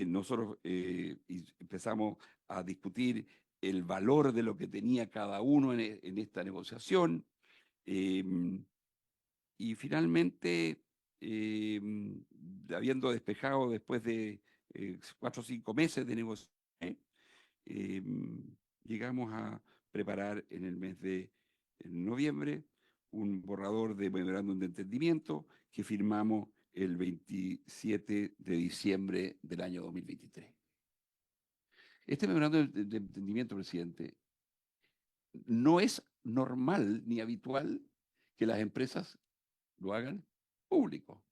Speaker 4: nosotros empezamos a discutir el valor de lo que tenía cada uno en esta negociación, y finalmente, habiendo despejado después de 4 o 5 meses de negociación, llegamos a preparar en el mes de noviembre un borrador de memorándum de entendimiento que firmamos el 27 de diciembre del año 2023. Este memorándum de entendimiento, presidente, no es normal ni habitual que las empresas lo hagan público.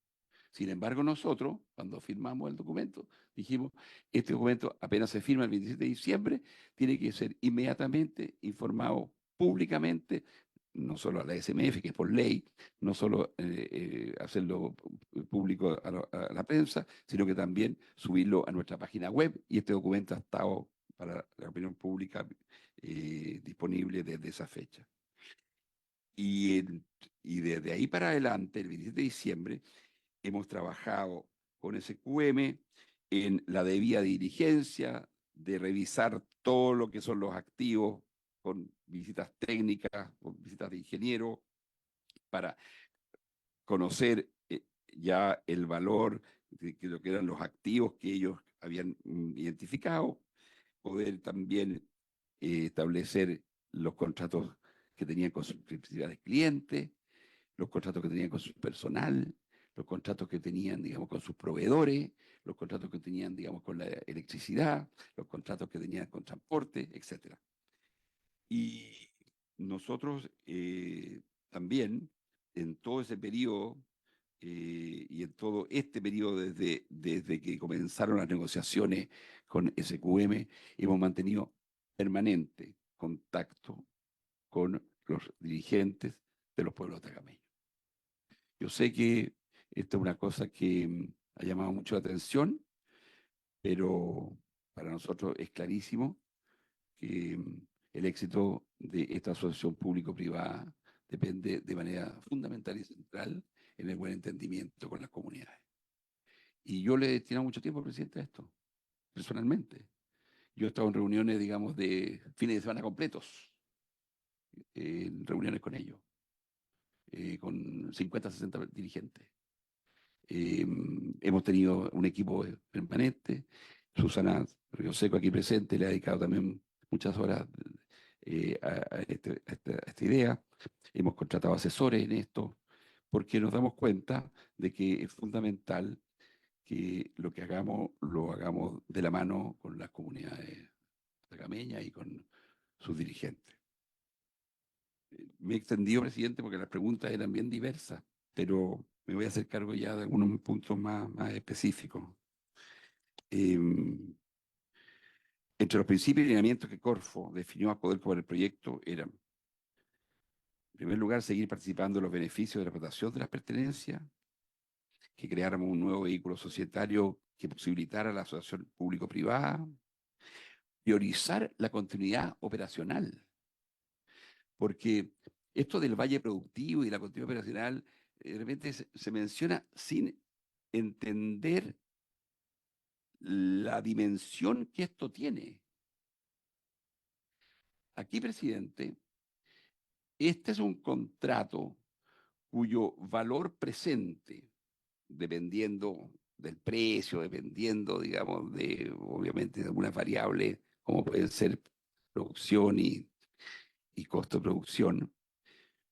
Speaker 4: Sin embargo, nosotros, cuando firmamos el documento, dijimos, este documento apenas se firma el 27 de diciembre, tiene que ser inmediatamente informado públicamente, no solo a la SMF, que es por ley, no solo hacerlo público a la prensa, sino que también subirlo a nuestra página web, y este documento ha estado para la opinión pública disponible desde esa fecha. Y desde ahí para adelante, el 27 de diciembre, hemos trabajado con SQM en la debida diligencia de revisar todo lo que son los activos con visitas técnicas, con visitas de ingeniero, para conocer ya el valor de lo que eran los activos que ellos habían identificado, poder también establecer los contratos que tenían con sus principales clientes, los contratos que tenían con su personal, los contratos que tenían, digamos, con sus proveedores, los contratos que tenían, digamos, con la electricidad, los contratos que tenían con transporte, etc. Y nosotros también, en todo ese periodo y en todo este periodo desde que comenzaron las negociaciones con SQM, hemos mantenido permanente contacto con los dirigentes de los pueblos atacameños. Yo sé que esta es una cosa que ha llamado mucho la atención, pero para nosotros es clarísimo que el éxito de esta asociación público-privada depende de manera fundamental y central en el buen entendimiento con las comunidades. Y yo le he destinado mucho tiempo, presidente, a esto, personalmente. Yo he estado en reuniones, digamos, de fines de semana completos, en reuniones con ellos, con 50, 60 dirigentes. Hemos tenido un equipo permanente. Susana Río Seco, aquí presente, le ha dedicado también muchas horas a esta idea. Hemos contratado asesores en esto, porque nos damos cuenta de que es fundamental que lo que hagamos lo hagamos de la mano con las comunidades atacameñas y con sus dirigentes. Me he extendido, presidente, porque las preguntas eran bien diversas, pero me voy a hacer cargo ya de algunos puntos más específicos. Em, Entre los principios y lineamientos que Corfo definió a Codelco para el proyecto eran, en primer lugar, seguir participando en los beneficios de la explotación de las pertenencias, que creáramos un nuevo vehículo societario que posibilitara la asociación público-privada, priorizar la continuidad operacional, porque esto del valle productivo y la continuidad operacional de repente se menciona sin entender la dimensión que esto tiene. Aquí, presidente, este es un contrato cuyo valor presente, dependiendo del precio, dependiendo, digamos, obviamente, de algunas variables, como pueden ser producción y costo de producción.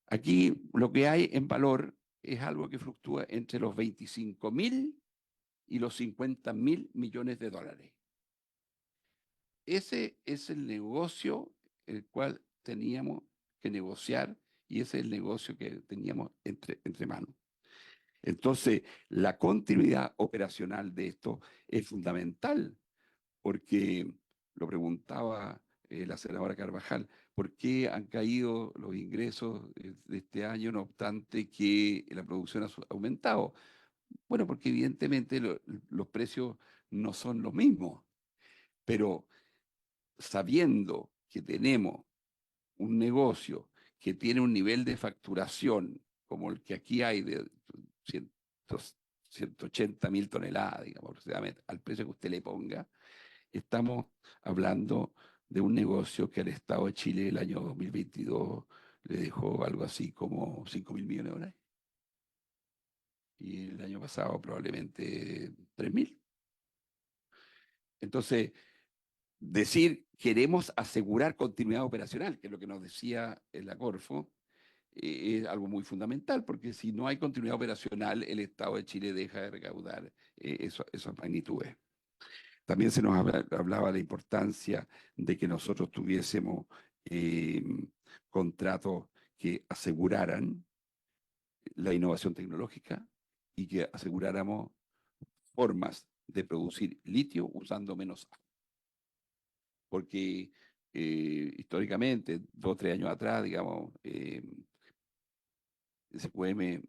Speaker 4: Aquí lo que hay en valor es algo que fluctúa entre los 25.000 y los 50.000 millones de dólares. Ese es el negocio el cual teníamos que negociar y ese es el negocio que teníamos entre manos. Entonces, la continuidad operacional de esto es fundamental, porque lo preguntaba la senadora Carvajal, ¿por qué han caído los ingresos de este año, no obstante que la producción ha aumentado? Bueno, porque evidentemente los precios no son los mismos, pero sabiendo que tenemos un negocio que tiene un nivel de facturación como el que aquí hay de 180.000 toneladas, digamos, aproximadamente, al precio que usted le ponga, estamos hablando de un negocio que al Estado de Chile el año 2022 le dejó algo así como 5.000 millones de dólares. Y el año pasado probablemente 3.000. Entonces, decir queremos asegurar continuidad operacional, que es lo que nos decía la Corfo, es algo muy fundamental, porque si no hay continuidad operacional, el Estado de Chile deja de recaudar esas magnitudes. También se nos hablaba de la importancia de que nosotros tuviésemos eh, contratos que aseguraran la innovación tecnológica y que aseguráramos formas de producir litio usando menos agua. Porque históricamente, 2 o 3 años atrás, digamos, SQM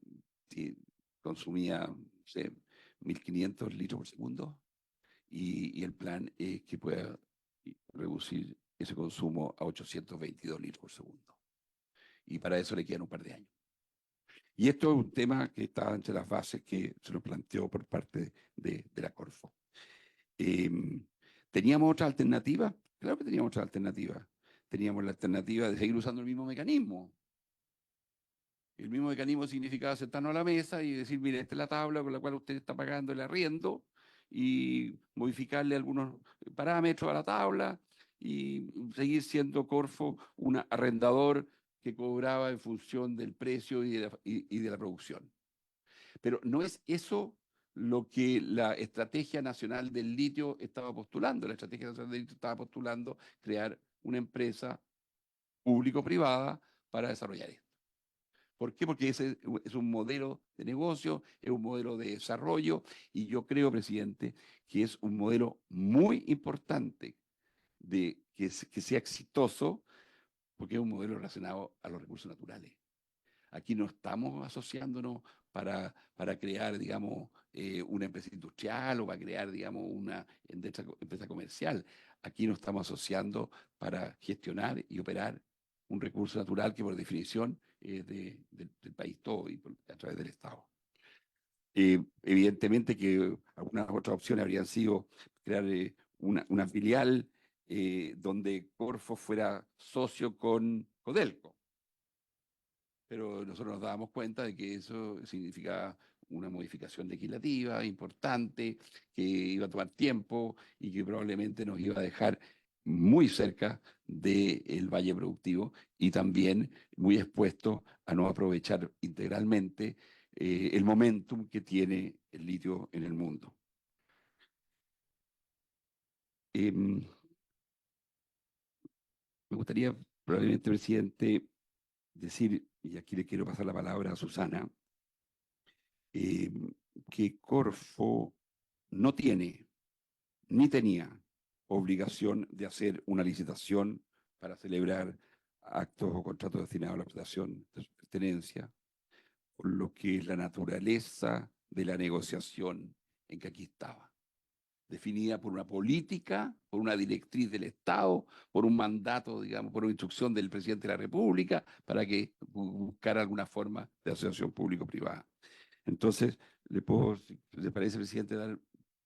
Speaker 4: consumía, no sé, 1.500 litros por segundo y el plan es que pueda reducir ese consumo a 822 litros por segundo. Y para eso le quedan un par de años. Y esto es un tema que está entre las bases que se nos planteó por parte de la Corfo. ¿Teníamos otra alternativa? Claro que teníamos otra alternativa. Teníamos la alternativa de seguir usando el mismo mecanismo. El mismo mecanismo significaba sentarnos a la mesa y decir, mire, esta es la tabla con la cual usted está pagando el arriendo y modificarle algunos parámetros a la tabla y seguir siendo Corfo un arrendador que cobraba en función del precio y de la producción. Pero no es eso lo que la Estrategia Nacional del Litio estaba postulando. La Estrategia Nacional del Litio estaba postulando crear una empresa público-privada para desarrollar esto. ¿Por qué? Porque ese es un modelo de negocio, es un modelo de desarrollo y yo creo, presidente, que es un modelo muy importante de que sea exitoso porque es un modelo relacionado a los recursos naturales. Aquí no estamos asociándonos para crear, digamos, una empresa industrial o para crear, digamos, una empresa comercial. Aquí nos estamos asociando para gestionar y operar un recurso natural que por definición es del país todo y a través del Estado. Evidentemente que algunas otras opciones habrían sido crear una filial donde Corfo fuera socio con Codelco. Pero nosotros nos dábamos cuenta de que eso significaba una modificación legislativa importante, que iba a tomar tiempo y que probablemente nos iba a dejar muy cerca del valle productivo y también muy expuesto a no aprovechar integralmente el momentum que tiene el litio en el mundo. Me gustaría, probablemente, presidente, decir, y aquí le quiero pasar la palabra a Susana, eh, que Corfo no tiene ni tenía obligación de hacer una licitación para celebrar actos o contratos destinados a la explotación de su pertenencia, por lo que es la naturaleza de la negociación en que aquí estaba, definida por una política, por una directriz del Estado, por un mandato, digamos, por una instrucción del presidente de la República, para que buscara alguna forma de asociación público-privada. Entonces, si le parece, presidente, dar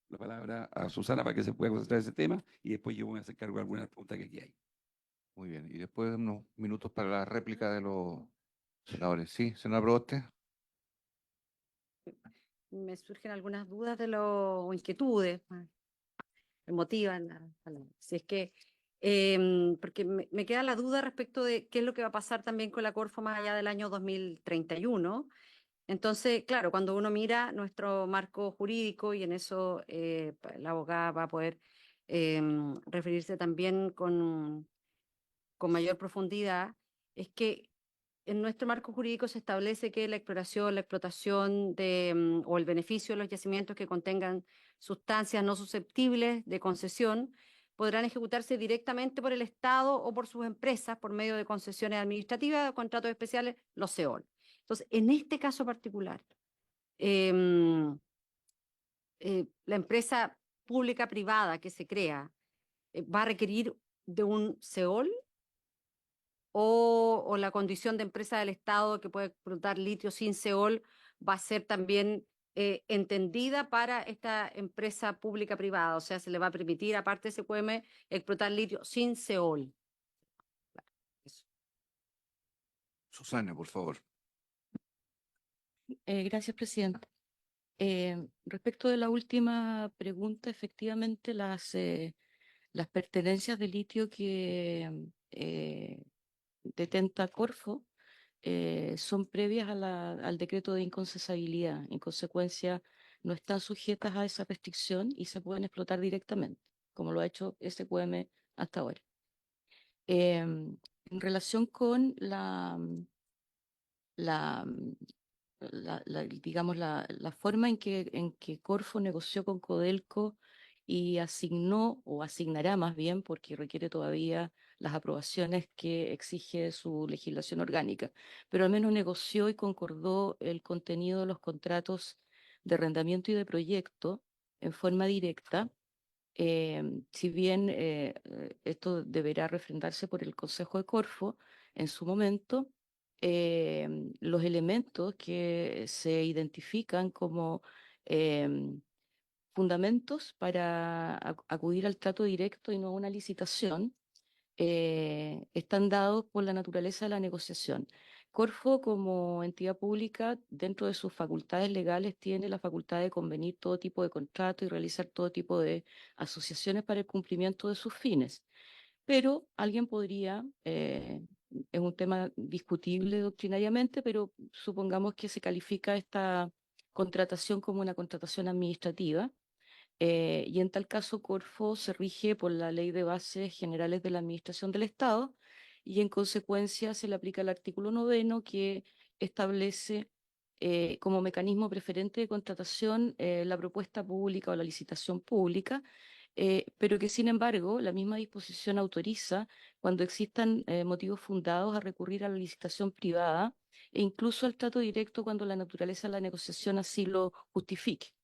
Speaker 4: la palabra a Susana para que se pueda concentrar en ese tema y después yo voy a hacer cargo de algunas preguntas que aquí hay.
Speaker 3: Muy bien. Y después unos minutos para la réplica de los senadores. Sí, senador Proboste.
Speaker 2: Me surgen algunas dudas o inquietudes, me motivan si es que, porque me queda la duda respecto de qué es lo que va a pasar también con la Corfo más allá del año 2031. Entonces, claro, cuando uno mira nuestro marco jurídico y en eso la abogada va a poder referirse también con mayor profundidad, es que en nuestro marco jurídico se establece que la exploración, la explotación o el beneficio de los yacimientos que contengan sustancias no susceptibles de concesión podrán ejecutarse directamente por el Estado o por sus empresas por medio de concesiones administrativas o contratos especiales, los CEOL. Entonces, en este caso particular, em, la empresa pública privada que se crea va a requerir de un CEOL o la condición de empresa del Estado que puede explotar litio sin CEOL va a ser también entendida para esta empresa pública privada, o sea, se le va a permitir, aparte de SQM, explotar litio sin CEOL. Eso.
Speaker 3: Susana, por favor.
Speaker 6: Gracias, presidente. Respecto de la última pregunta, efectivamente las pertenencias de litio que detenta Corfo son previas al decreto de inconcesabilidad. En consecuencia, no están sujetas a esa restricción y se pueden explotar directamente, como lo ha hecho SQM hasta ahora. En relación con la, digamos, la forma en que Corfo negoció con Codelco y asignó, o asignará más bien, porque requiere todavía las aprobaciones que exige su legislación orgánica, pero al menos negoció y concordó el contenido de los contratos de arrendamiento y de proyecto en forma directa. Si bien esto deberá refrendarse por el Consejo de Corfo en su momento, los elementos que se identifican como fundamentos para acudir al trato directo y no a una licitación están dados por la naturaleza de la negociación. Corfo, como entidad pública, dentro de sus facultades legales, tiene la facultad de convenir todo tipo de contrato y realizar todo tipo de asociaciones para el cumplimiento de sus fines. Pero alguien podría, es un tema discutible doctrinariamente, pero supongamos que se califica esta contratación como una contratación administrativa. Y en tal caso, Corfo se rige por la Ley de Bases Generales de la Administración del Estado y en consecuencia se le aplica el artículo 9 que establece como mecanismo preferente de contratación la propuesta pública o la licitación pública, pero que sin embargo la misma disposición autoriza cuando existan motivos fundados a recurrir a la licitación privada e incluso al trato directo cuando la naturaleza de la negociación así lo justifique.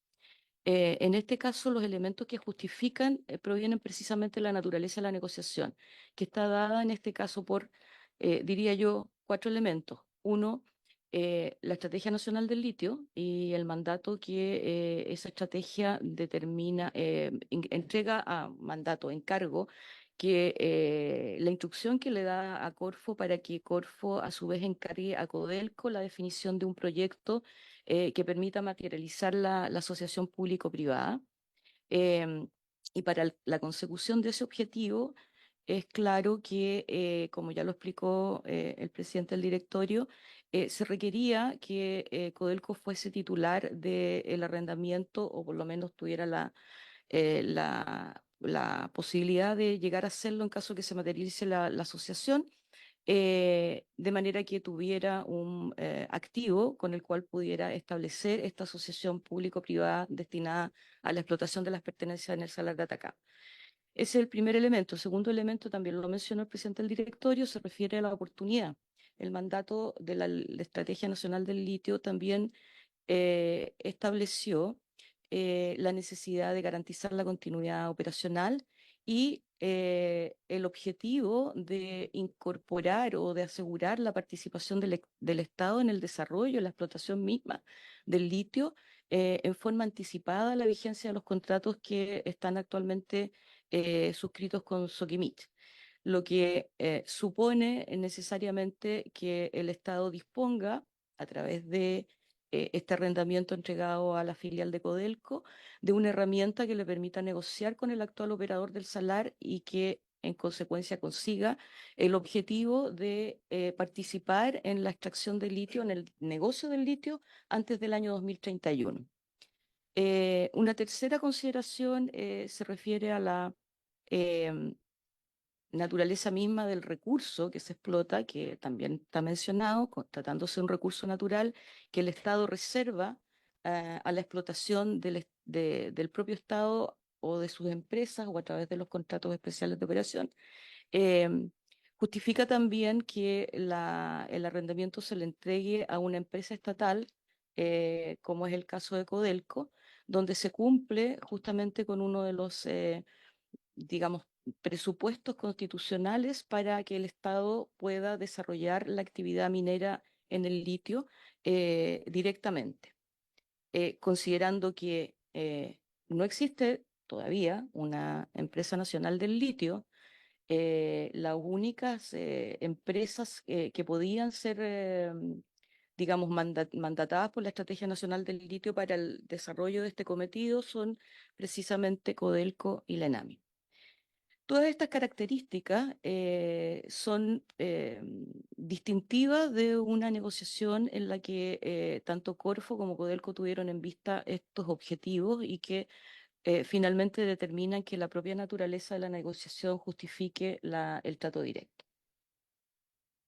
Speaker 6: En este caso, los elementos que justifican provienen precisamente de la naturaleza de la negociación, que está dada en este caso por, diría yo, 4 elementos. Uno, la Estrategia Nacional del Litio y el mandato que esa estrategia determina, entrega a mandato, encargo, que la instrucción que le da a Corfo para que Corfo a su vez encargue a Codelco la definición de un proyecto que permita materializar la asociación público-privada. Y para la consecución de ese objetivo, es claro que, como ya lo explicó el presidente del directorio, se requería que Codelco fuese titular del arrendamiento o por lo menos tuviera la posibilidad de llegar a hacerlo en caso que se materialice la asociación, de manera que tuviera un activo con el cual pudiera establecer esta asociación público-privada destinada a la explotación de las pertenencias en el Salar de Atacama. Ese es el primer elemento. El segundo elemento, también lo mencionó el presidente del directorio, se refiere a la oportunidad. El mandato de la Estrategia Nacional del Litio también estableció la necesidad de garantizar la continuidad operacional y el objetivo de incorporar o de asegurar la participación del Estado en el desarrollo, en la explotación misma del litio, en forma anticipada a la vigencia de los contratos que están actualmente suscritos con Soquimich, lo que supone necesariamente que el Estado disponga a través de este arrendamiento entregado a la filial de Codelco, de una herramienta que le permita negociar con el actual operador del salar y que en consecuencia consiga el objetivo de participar en la extracción de litio, en el negocio del litio, antes del año 2031. Una tercera consideración se refiere a la em, naturaleza misma del recurso que se explota, que también está mencionado, tratándose de un recurso natural que el Estado reserva a la explotación del propio Estado o de sus empresas o a través de los contratos especiales de operación. Em, Justifica también que el arrendamiento se le entregue a una empresa estatal, como es el caso de Codelco, donde se cumple justamente con uno de los digamos, presupuestos constitucionales para que el Estado pueda desarrollar la actividad minera en el litio directamente, considerando que no existe todavía una empresa nacional del litio. Las únicas empresas que podían ser, digamos, mandatadas por la Estrategia Nacional del Litio para el desarrollo de este cometido son precisamente Codelco y la ENAMI. Todas estas características son distintivas de una negociación en la que tanto Corfo como Codelco tuvieron en vista estos objetivos y que finalmente determinan que la propia naturaleza de la negociación justifique el trato directo.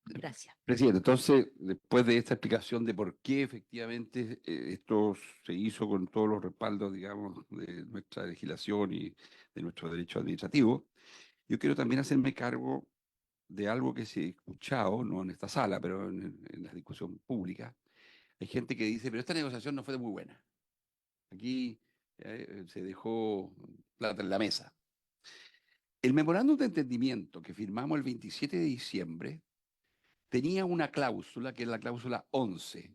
Speaker 6: Gracias.
Speaker 4: Presidente, entonces, después de esta explicación de por qué efectivamente esto se hizo con todos los respaldos, digamos, de nuestra legislación y de nuestro derecho administrativo, yo quiero también hacerme cargo de algo que se ha escuchado, no en esta sala, pero en la discusión pública. Hay gente que dice, pero esta negociación no fue muy buena. Aquí se dejó plata en la mesa. El memorándum de entendimiento que firmamos el 27 de diciembre tenía una cláusula, que es la cláusula 11,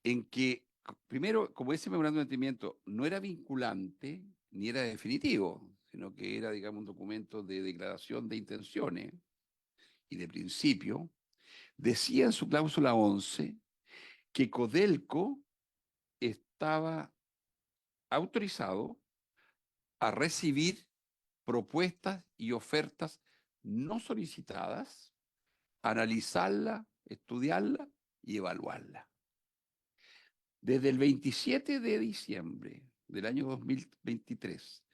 Speaker 4: en que, primero, como ese memorándum de entendimiento no era vinculante ni era definitivo, sino que era, digamos, un documento de declaración de intenciones y de principio, decía en su cláusula 11 que Codelco estaba autorizado a recibir propuestas y ofertas no solicitadas, analizarla, estudiarla y evaluarla. Desde el 27 de diciembre del año 2023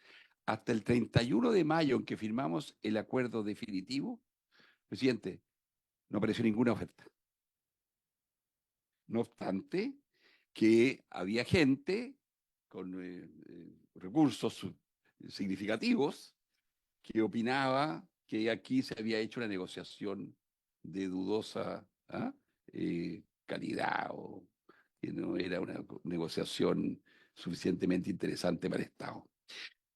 Speaker 4: hasta el 31 de mayo en que firmamos el acuerdo definitivo, presidente, no apareció ninguna oferta. No obstante, que había gente con recursos significativos que opinaba que aquí se había hecho una negociación de dudosa calidad o que no era una negociación suficientemente interesante para el Estado.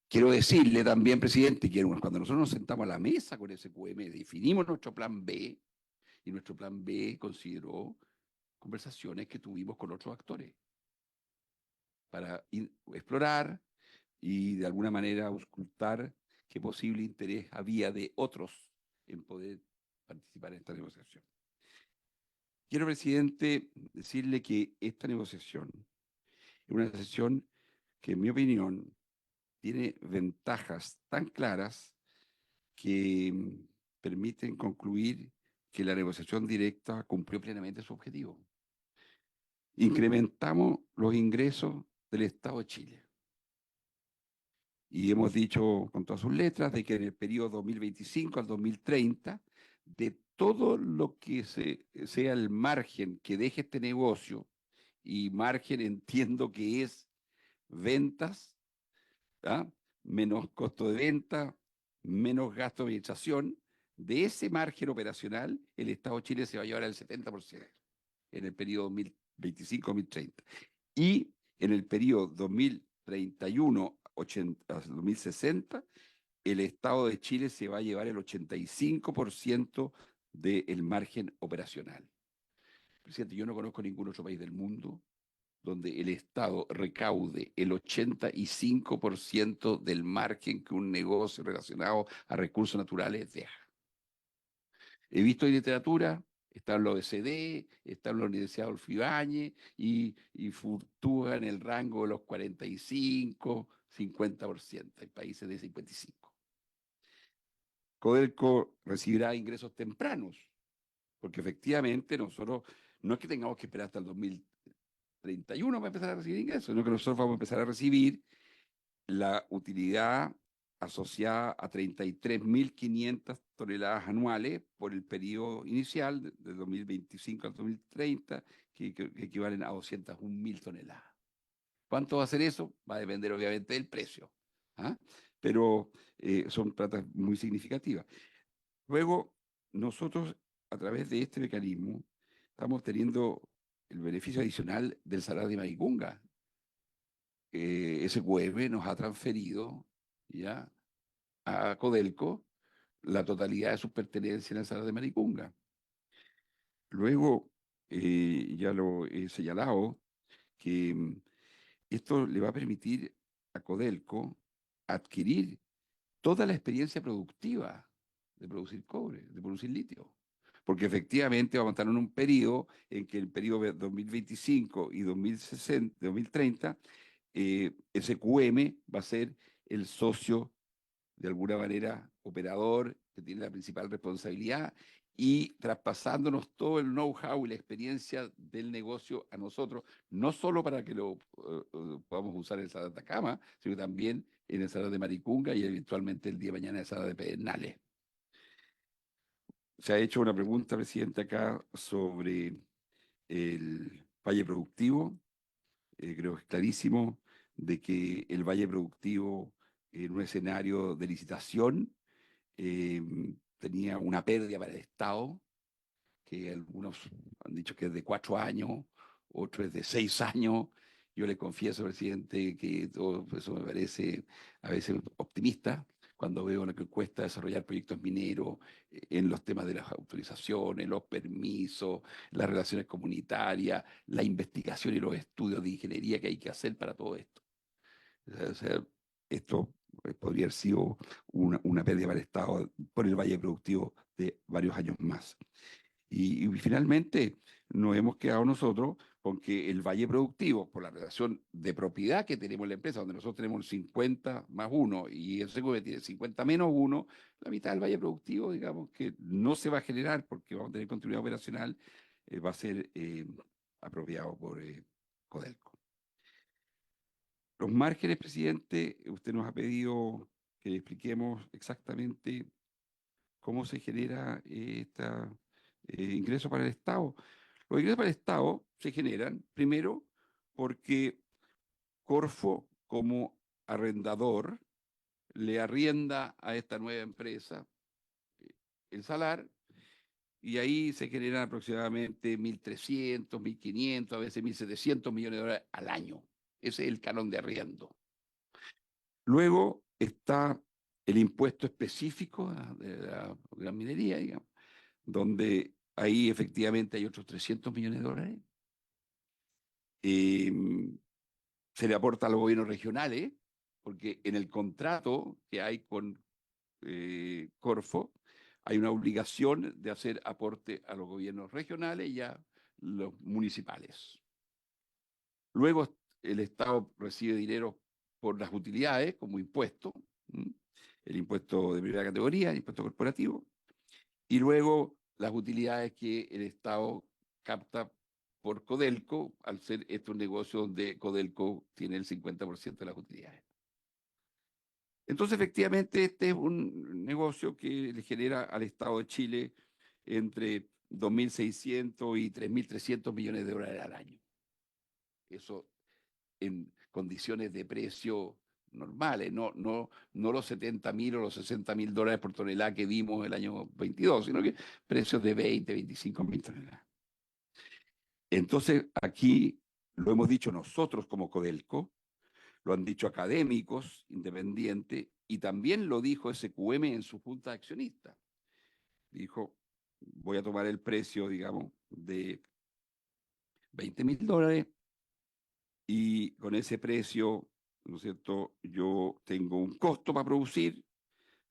Speaker 4: Quiero decirle también, presidente, que cuando nosotros nos sentamos a la mesa con SQM, definimos nuestro plan B y nuestro plan B consideró conversaciones que tuvimos con otros actores para explorar y de alguna manera auscultar qué posible interés había de otros en poder participar en esta negociación. Quiero, presidente, decirle que esta negociación es una negociación que, en mi opinión, tiene ventajas tan claras que permiten concluir que la negociación directa cumplió plenamente su objetivo. Incrementamos los ingresos del Estado de Chile. Y hemos dicho con todas sus letras de que en el periodo 2025 al 2030, de todo lo que sea el margen que deje este negocio, y margen entiendo que es ventas, ¿ah? Menos costo de venta, menos gasto de administración, de ese margen operacional, el Estado de Chile se va a llevar al 70% en el periodo 2025-2030. Y en el periodo 2031 a 2060, el Estado de Chile se va a llevar el 85% del margen operacional. Presidente, yo no conozco ningún otro país del mundo donde el Estado recaude el 85% del margen que un negocio relacionado a recursos naturales deja. He visto en literatura, está en la OECD, está en la Universidad Adolfo Ibáñez y fluctúa en el rango de los 45, 50%. Hay países de 55. Codelco recibirá ingresos tempranos, porque efectivamente nosotros no es que tengamos que esperar hasta el 2031 para empezar a recibir ingresos, sino que nosotros vamos a empezar a recibir la utilidad asociada a 33.500 toneladas anuales por el periodo inicial de 2025 al 2030, que equivalen a 201.000 toneladas. ¿Cuánto va a ser eso? Va a depender obviamente del precio, ¿ah? Pero son platas muy significativas. Luego, nosotros a través de este mecanismo estamos teniendo el beneficio adicional del Salar de Maricunga. SQM nos ha transferido ya a Codelco la totalidad de sus pertenencias en el Salar de Maricunga. Luego, ya lo he señalado, que esto le va a permitir a Codelco adquirir toda la experiencia productiva de producir cobre, de producir litio. Porque efectivamente vamos a estar en un periodo en que el periodo 2025 y 2060, 2030, SQM va a ser el socio, de alguna manera, operador, que tiene la principal responsabilidad, y traspasándonos todo el know-how y la experiencia del negocio a nosotros, no solo para que lo podamos usar en el Salar de Atacama, sino también en el Salar de Maricunga y eventualmente el día de mañana en el Salar de Pedernales. Se ha hecho una pregunta, presidente, acá sobre el valle productivo. Creo que es clarísimo de que el valle productivo en un escenario de licitación eh, tenía una pérdida para el Estado, que algunos han dicho que es de 4 años, otros es de 6 años. Yo le confieso, presidente, que todo eso me parece a veces optimista cuando veo lo que cuesta desarrollar proyectos mineros en los temas de las autorizaciones, los permisos, las relaciones comunitarias, la investigación y los estudios de ingeniería que hay que hacer para todo esto. O sea, esto podría haber sido una pérdida para el Estado por el valle productivo de varios años más. Y finalmente nos hemos quedado nosotros con que el valle productivo, por la relación de propiedad que tenemos en la empresa, donde nosotros tenemos el 50 más 1 y el SQM tiene 50 menos 1, la mitad del valle productivo, digamos, que no se va a generar porque vamos a tener continuidad operacional, va a ser apropiado por Codelco. Los márgenes, presidente, usted nos ha pedido que le expliquemos exactamente cómo se genera este ingreso para el Estado. Los ingresos para el Estado se generan, primero, porque Corfo, como arrendador, le arrienda a esta nueva empresa el salar, y ahí se generan aproximadamente 1.300, 1.500, a veces 1.700 millones de dólares al año. Ese es el canon de arriendo. Luego está el impuesto específico de la gran minería, digamos, donde ahí efectivamente hay otros 300 millones de dólares. Se le aporta a los gobiernos regionales, porque en el contrato que hay con Corfo hay una obligación de hacer aporte a los gobiernos regionales y a los municipales. Luego el Estado recibe dinero por las utilidades como impuesto. el impuesto de primera categoría, el impuesto corporativo, y luego las utilidades que el Estado capta por Codelco, al ser esto un negocio donde Codelco tiene el 50% de las utilidades. Entonces, efectivamente, este es un negocio que le genera al Estado de Chile entre 2.600 y 3.300 millones de dólares al año. Eso en condiciones de precio normales, no los 70.000 o los 60.000 dólares por tonelada que vimos el año 22, sino que precios de 20, 25.000 toneladas. Entonces, aquí lo hemos dicho nosotros como Codelco, lo han dicho académicos independientes y también lo dijo SQM en su junta de accionistas. Dijo, voy a tomar el precio, digamos, de 20.000 dólares y con ese precio, ¿no es cierto? Yo tengo un costo para producir,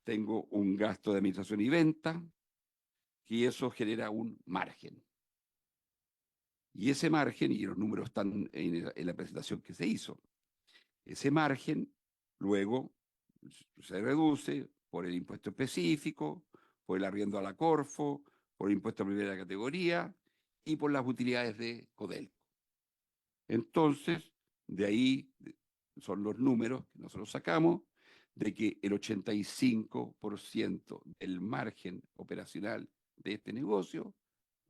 Speaker 4: tengo un gasto de administración y venta y eso genera un margen. Y ese margen, y los números están en la presentación que se hizo, ese margen luego se reduce por el impuesto específico, por el arriendo a la Corfo, por el impuesto a primera categoría y por las utilidades de Codelco. Entonces, de ahí son los números que nosotros sacamos de que el 85% del margen operacional de este negocio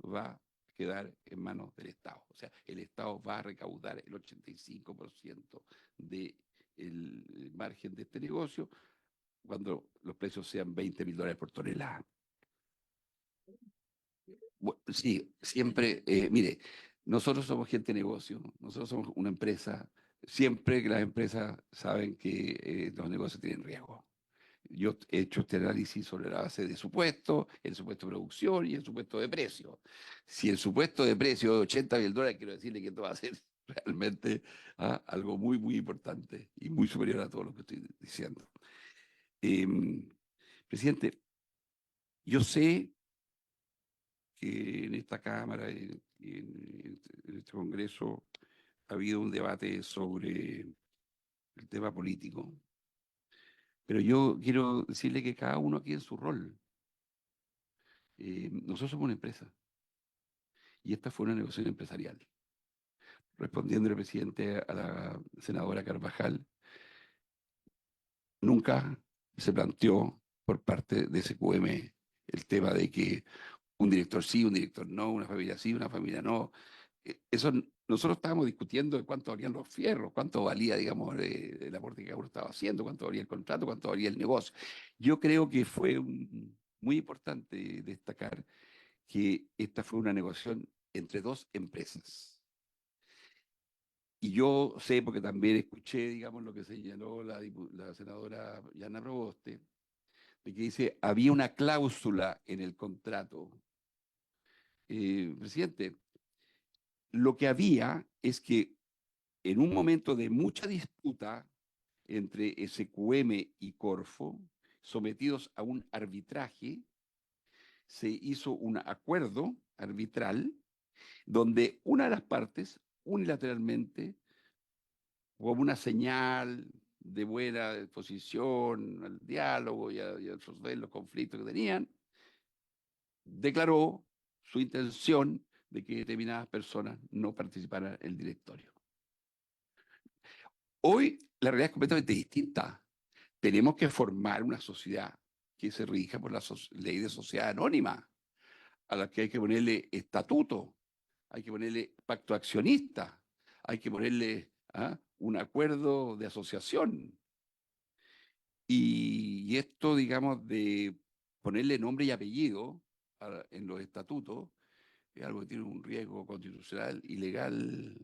Speaker 4: va a quedar en manos del Estado. O sea, el Estado va a recaudar el 85% del margen de este negocio cuando los precios sean 20.000 dólares por tonelada. Bueno, sí, siempre, mire, nosotros somos gente de negocio, nosotros somos una empresa, siempre que las empresas saben que los negocios tienen riesgo. Yo he hecho este análisis sobre la base de supuesto, el supuesto de producción y el supuesto de precio. Si el supuesto de precio es 80.000 dólares, quiero decirle que esto va a ser realmente algo muy, muy importante y muy superior a todo lo que estoy diciendo. Presidente, yo sé que en esta Cámara y en este Congreso ha habido un debate sobre el tema político, pero yo quiero decirle que cada uno aquí en su rol. Nosotros somos una empresa y esta fue una negociación empresarial. Respondiendo el presidente a la senadora Carvajal, nunca se planteó por parte de SQM el tema de que un director sí, un director no, una familia sí, una familia no. Eso, nosotros estábamos discutiendo de cuánto valían los fierros, cuánto valía, digamos, el aporte que cada uno estaba haciendo, cuánto valía el contrato, cuánto valía el negocio. Yo creo que fue muy importante destacar que esta fue una negociación entre dos empresas. Y yo sé, porque también escuché, digamos, lo que señaló la senadora Yana Proboste, de que dice, había una cláusula en el contrato. Presidente, lo que había es que en un momento de mucha disputa entre SQM y Corfo, sometidos a un arbitraje, se hizo un acuerdo arbitral donde una de las partes unilateralmente, como una señal de buena disposición al diálogo y a resolver los conflictos que tenían, declaró su intención de que determinadas personas no participaran en el directorio. Hoy la realidad es completamente distinta. Tenemos que formar una sociedad que se rija por la ley de sociedad anónima, a la que hay que ponerle estatuto, hay que ponerle pacto accionista, hay que ponerle un acuerdo de asociación. Y esto, digamos, de ponerle nombre y apellido en los estatutos, es algo que tiene un riesgo constitucional y legal.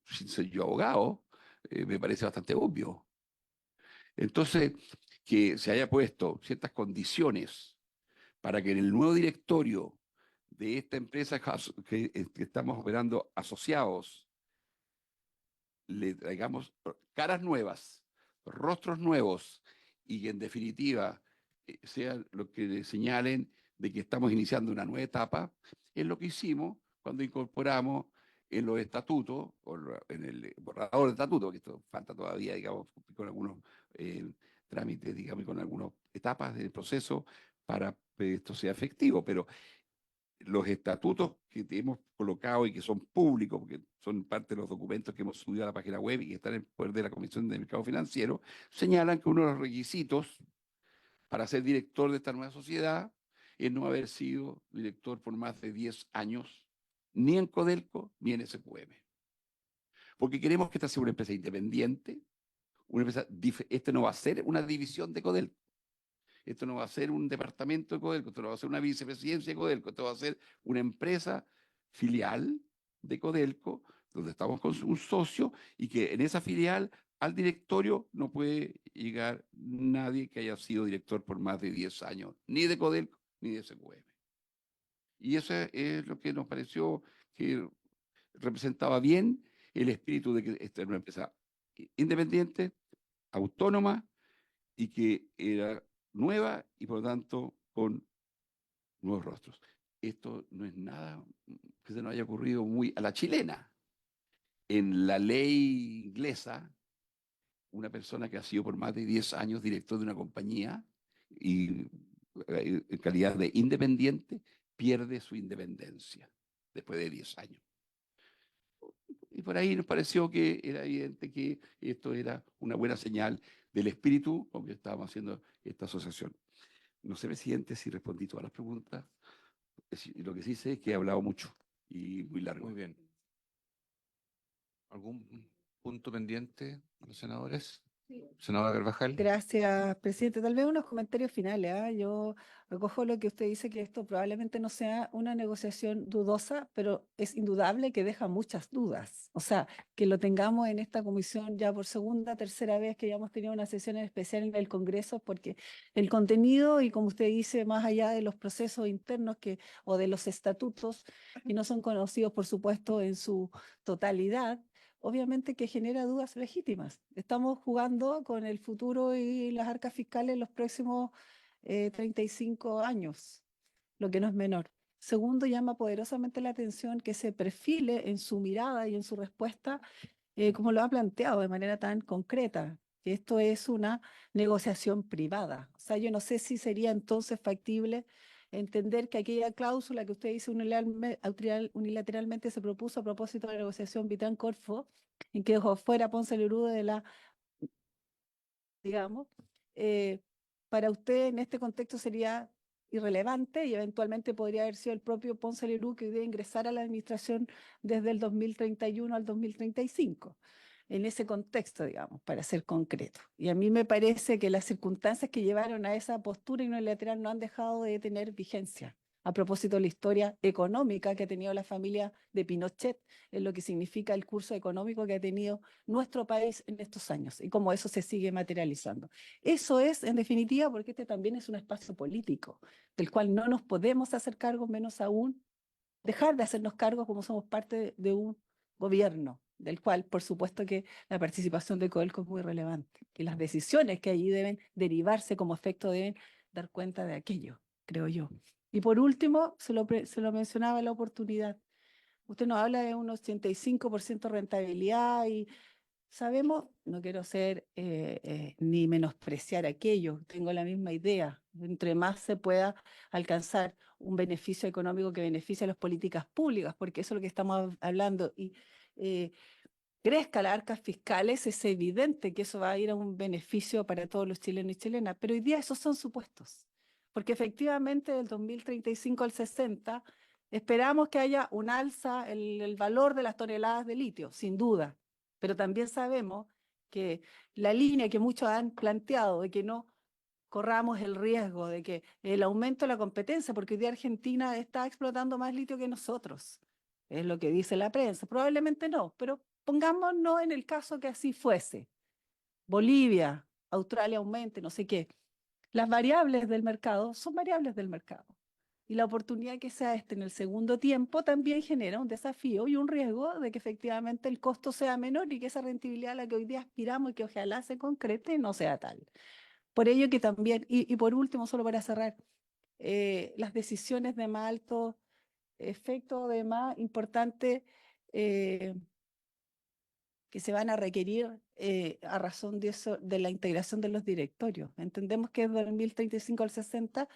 Speaker 4: Sin ser yo abogado, me parece bastante obvio. Entonces, que se haya puesto ciertas condiciones para que en el nuevo directorio de esta empresa que estamos operando asociados, le traigamos caras nuevas, rostros nuevos y que en definitiva sea lo que le señalen de que estamos iniciando una nueva etapa, es lo que hicimos cuando incorporamos en los estatutos, o en el borrador de estatuto, que esto falta todavía, digamos, con algunos trámites, digamos, y con algunas etapas del proceso para que esto sea efectivo, pero los estatutos que hemos colocado y que son públicos, porque son parte de los documentos que hemos subido a la página web y que están en el poder de la Comisión de Mercado Financiero, señalan que uno de los requisitos para ser director de esta nueva sociedad es no haber sido director por más de 10 años, ni en Codelco, ni en SQM. Porque queremos que esta sea una empresa independiente, este no va a ser una división de Codelco. Esto no va a ser un departamento de Codelco, esto no va a ser una vicepresidencia de Codelco, esto va a ser una empresa filial de Codelco, donde estamos con un socio y que en esa filial al directorio no puede llegar nadie que haya sido director por más de 10 años, ni de Codelco ni de SQM. Y eso es lo que nos pareció que representaba bien el espíritu de que esta era una empresa independiente, autónoma y que era nueva y por lo tanto con nuevos rostros. Esto no es nada que se nos haya ocurrido muy a la chilena. En la ley inglesa, una persona que ha sido por más de 10 años director de una compañía y en calidad de independiente, pierde su independencia después de 10 años. Y por ahí nos pareció que era evidente que esto era una buena señal del espíritu con que estábamos haciendo esta asociación. No sé, presidente, si respondí todas las preguntas. Lo que sí sé es que he hablado mucho y muy largo.
Speaker 3: Muy bien. ¿Algún punto pendiente, los senadores? Senadora Carvajal.
Speaker 5: Gracias, presidente. Tal vez unos comentarios finales. Yo recojo lo que usted dice, que esto probablemente no sea una negociación dudosa, pero es indudable que deja muchas dudas. O sea, que lo tengamos en esta comisión ya por segunda, tercera vez que ya hemos tenido una sesión especial en el Congreso, porque el contenido y como usted dice, más allá de los procesos internos o de los estatutos, que no son conocidos, por supuesto, en su totalidad, obviamente que genera dudas legítimas. Estamos jugando con el futuro y las arcas fiscales en los próximos 35 años, lo que no es menor. Segundo, llama poderosamente la atención que se perfile en su mirada y en su respuesta, como lo ha planteado de manera tan concreta, que esto es una negociación privada. O sea, yo no sé si sería entonces factible entender que aquella cláusula que usted dice unilateralmente se propuso a propósito de la negociación Vitran-Corfo, en que dejó fuera Ponce Lerú de la, digamos, para usted en este contexto sería irrelevante y eventualmente podría haber sido el propio Ponce Lerú que hoy día ingresara a la administración desde el 2031 al 2035. En ese contexto, digamos, para ser concreto. Y a mí me parece que las circunstancias que llevaron a esa postura unilateral no han dejado de tener vigencia. A propósito de la historia económica que ha tenido la familia de Pinochet, en lo que significa el curso económico que ha tenido nuestro país en estos años y cómo eso se sigue materializando. Eso es, en definitiva, porque este también es un espacio político, del cual no nos podemos hacer cargo, menos aún dejar de hacernos cargo como somos parte de un gobierno, del cual, por supuesto, que la participación de Codelco es muy relevante y las decisiones que allí deben derivarse como efecto deben dar cuenta de aquello, creo yo. Y por último, se lo mencionaba la oportunidad. Usted nos habla de un 85% rentabilidad y sabemos, no quiero ser ni menospreciar aquello, tengo la misma idea. Entre más se pueda alcanzar un beneficio económico que beneficie a las políticas públicas, porque eso es lo que estamos hablando, y crezca las arcas fiscales, es evidente que eso va a ir a un beneficio para todos los chilenos y chilenas, pero hoy día esos son supuestos, porque efectivamente del 2035 al 60 esperamos que haya un alza en el valor de las toneladas de litio, sin duda, pero también sabemos que la línea que muchos han planteado de que no corramos el riesgo de que el aumento de la competencia, porque hoy día Argentina está explotando más litio que nosotros, es lo que dice la prensa, probablemente no, pero pongámonos en el caso que así fuese. Bolivia, Australia aumente, no sé qué. Las variables del mercado son variables del mercado. Y la oportunidad que sea en el segundo tiempo también genera un desafío y un riesgo de que efectivamente el costo sea menor y que esa rentabilidad a la que hoy día aspiramos y que ojalá se concrete no sea tal. Por ello que también, y por último, solo para cerrar, las decisiones de más alto efecto, de más importante, que se van a requerir a razón de eso, de la integración de los directorios. Entendemos que desde el 2035 al 60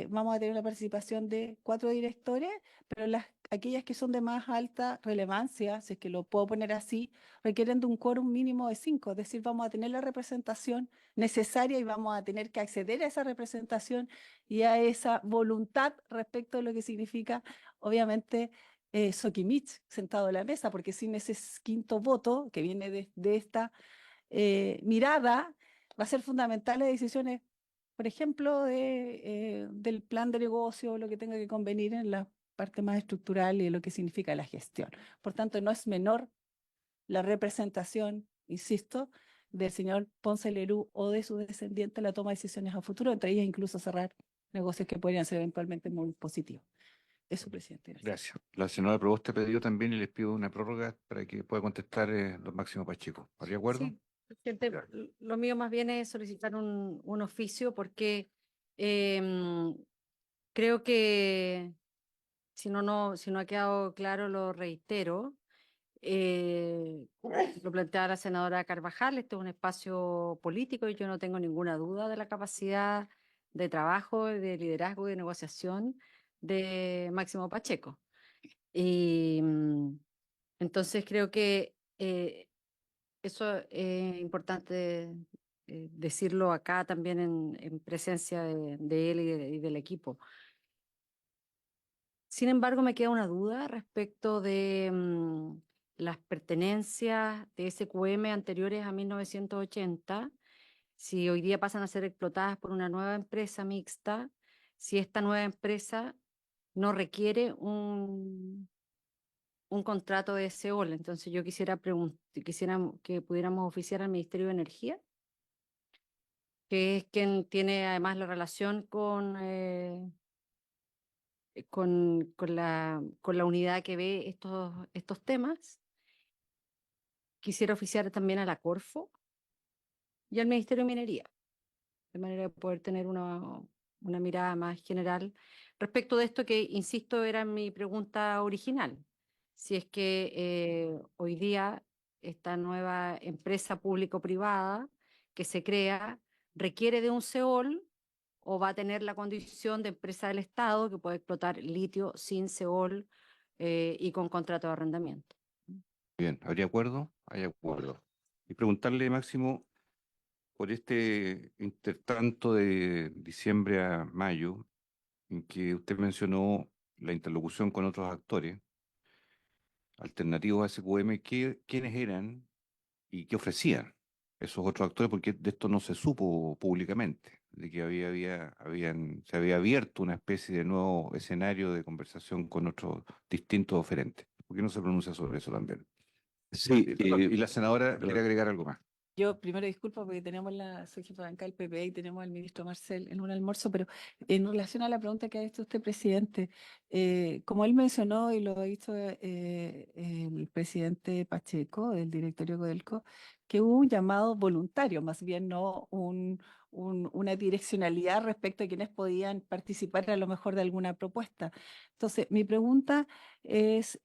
Speaker 5: vamos a tener una participación de 4 directores, pero aquellas que son de más alta relevancia, si es que lo puedo poner así, requieren de un quórum mínimo de 5, es decir, vamos a tener la representación necesaria y vamos a tener que acceder a esa representación y a esa voluntad respecto de lo que significa, obviamente, Sokimich sentado a la mesa, porque sin ese quinto voto que viene de esta mirada, va a ser fundamental las decisiones, por ejemplo, del plan de negocio, lo que tenga que convenir en la parte más estructural y lo que significa la gestión. Por tanto, no es menor la representación, insisto, del señor Ponce Lerú o de su descendiente en la toma de decisiones a futuro, entre ellas incluso cerrar negocios que podrían ser eventualmente muy positivos. Eso, presidente.
Speaker 3: Gracias. La senadora Proboste ha pedido también y les pido una prórroga para que pueda contestar don Máximo Pacheco. ¿Está de acuerdo?
Speaker 2: Sí, presidente, lo mío más bien es solicitar un oficio porque em, creo que si no ha quedado claro, lo reitero. Lo planteaba la senadora Carvajal, este es un espacio político y yo no tengo ninguna duda de la capacidad de trabajo, de liderazgo y de negociación de Máximo Pacheco. Y entonces creo que eso es importante decirlo acá también en presencia de él y del equipo. Sin embargo, me queda una duda respecto de las pertenencias de SQM anteriores a 1980, si hoy día pasan a ser explotadas por una nueva empresa mixta, si esta nueva empresa no requiere un contrato de SEOL. Entonces yo quisiera que pudiéramos oficiar al Ministerio de Energía, que es quien tiene además la relación con la unidad que ve estos temas. Quisiera oficiar también a la Corfo y al Ministerio de Minería, de manera de poder tener una mirada más general respecto de esto que, insisto, era mi pregunta original. Si es que hoy día esta nueva empresa público-privada que se crea requiere de un SEOL o va a tener la condición de empresa del Estado que puede explotar litio sin SEOL y con contrato de arrendamiento.
Speaker 3: Bien, ¿habría acuerdo? Hay acuerdo. Y preguntarle, Máximo, por este intertanto de diciembre a mayo, en que usted mencionó la interlocución con otros actores alternativos a SQM, ¿quiénes eran y qué ofrecían esos otros actores? Porque de esto no se supo públicamente, de que se había abierto una especie de nuevo escenario de conversación con otros distintos oferentes. ¿Por qué no se pronuncia sobre eso también?
Speaker 4: Sí,
Speaker 3: Y la senadora
Speaker 4: claro.
Speaker 3: quiere agregar algo más.
Speaker 5: Yo primero disculpo porque soy jefa de bancada del PPE y tenemos al ministro Marcel en un almuerzo, pero en relación a la pregunta que ha hecho usted, presidente, como él mencionó y lo ha dicho el presidente Pacheco, del directorio Codelco, que hubo un llamado voluntario, más bien no una direccionalidad respecto a quienes podían participar a lo mejor de alguna propuesta. Entonces, mi pregunta es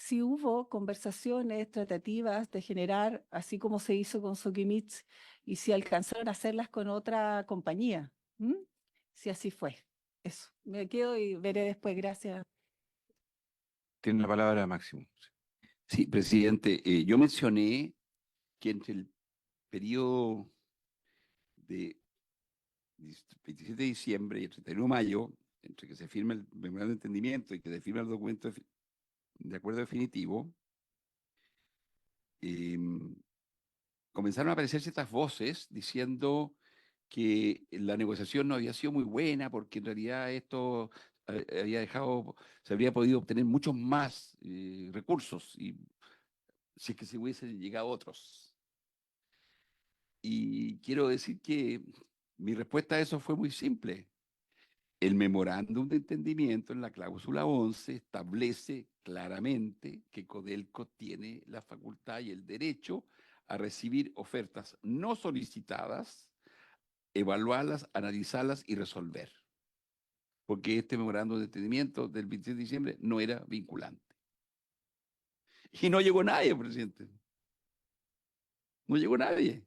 Speaker 5: si hubo conversaciones tratativas de generar, así como se hizo con Sokimich, y si alcanzaron a hacerlas con otra compañía. ¿Mm? Si así fue. Eso. Me quedo y veré después. Gracias.
Speaker 3: Tiene la palabra Máximo.
Speaker 4: Sí, presidente, yo mencioné que entre el periodo de 27 de diciembre y el 31 de mayo, entre que se firma el memorando de entendimiento y que se firma el documento de acuerdo definitivo, comenzaron a aparecer ciertas voces diciendo que la negociación no había sido muy buena porque en realidad esto se habría podido obtener muchos más recursos y si es que se hubiesen llegado otros. Y quiero decir que mi respuesta a eso fue muy simple. El memorándum de entendimiento en la cláusula 11 establece claramente que Codelco tiene la facultad y el derecho a recibir ofertas no solicitadas, evaluarlas, analizarlas y resolver. Porque este memorándum de entendimiento del 26 de diciembre no era vinculante. Y no llegó nadie, presidente. no llegó nadie.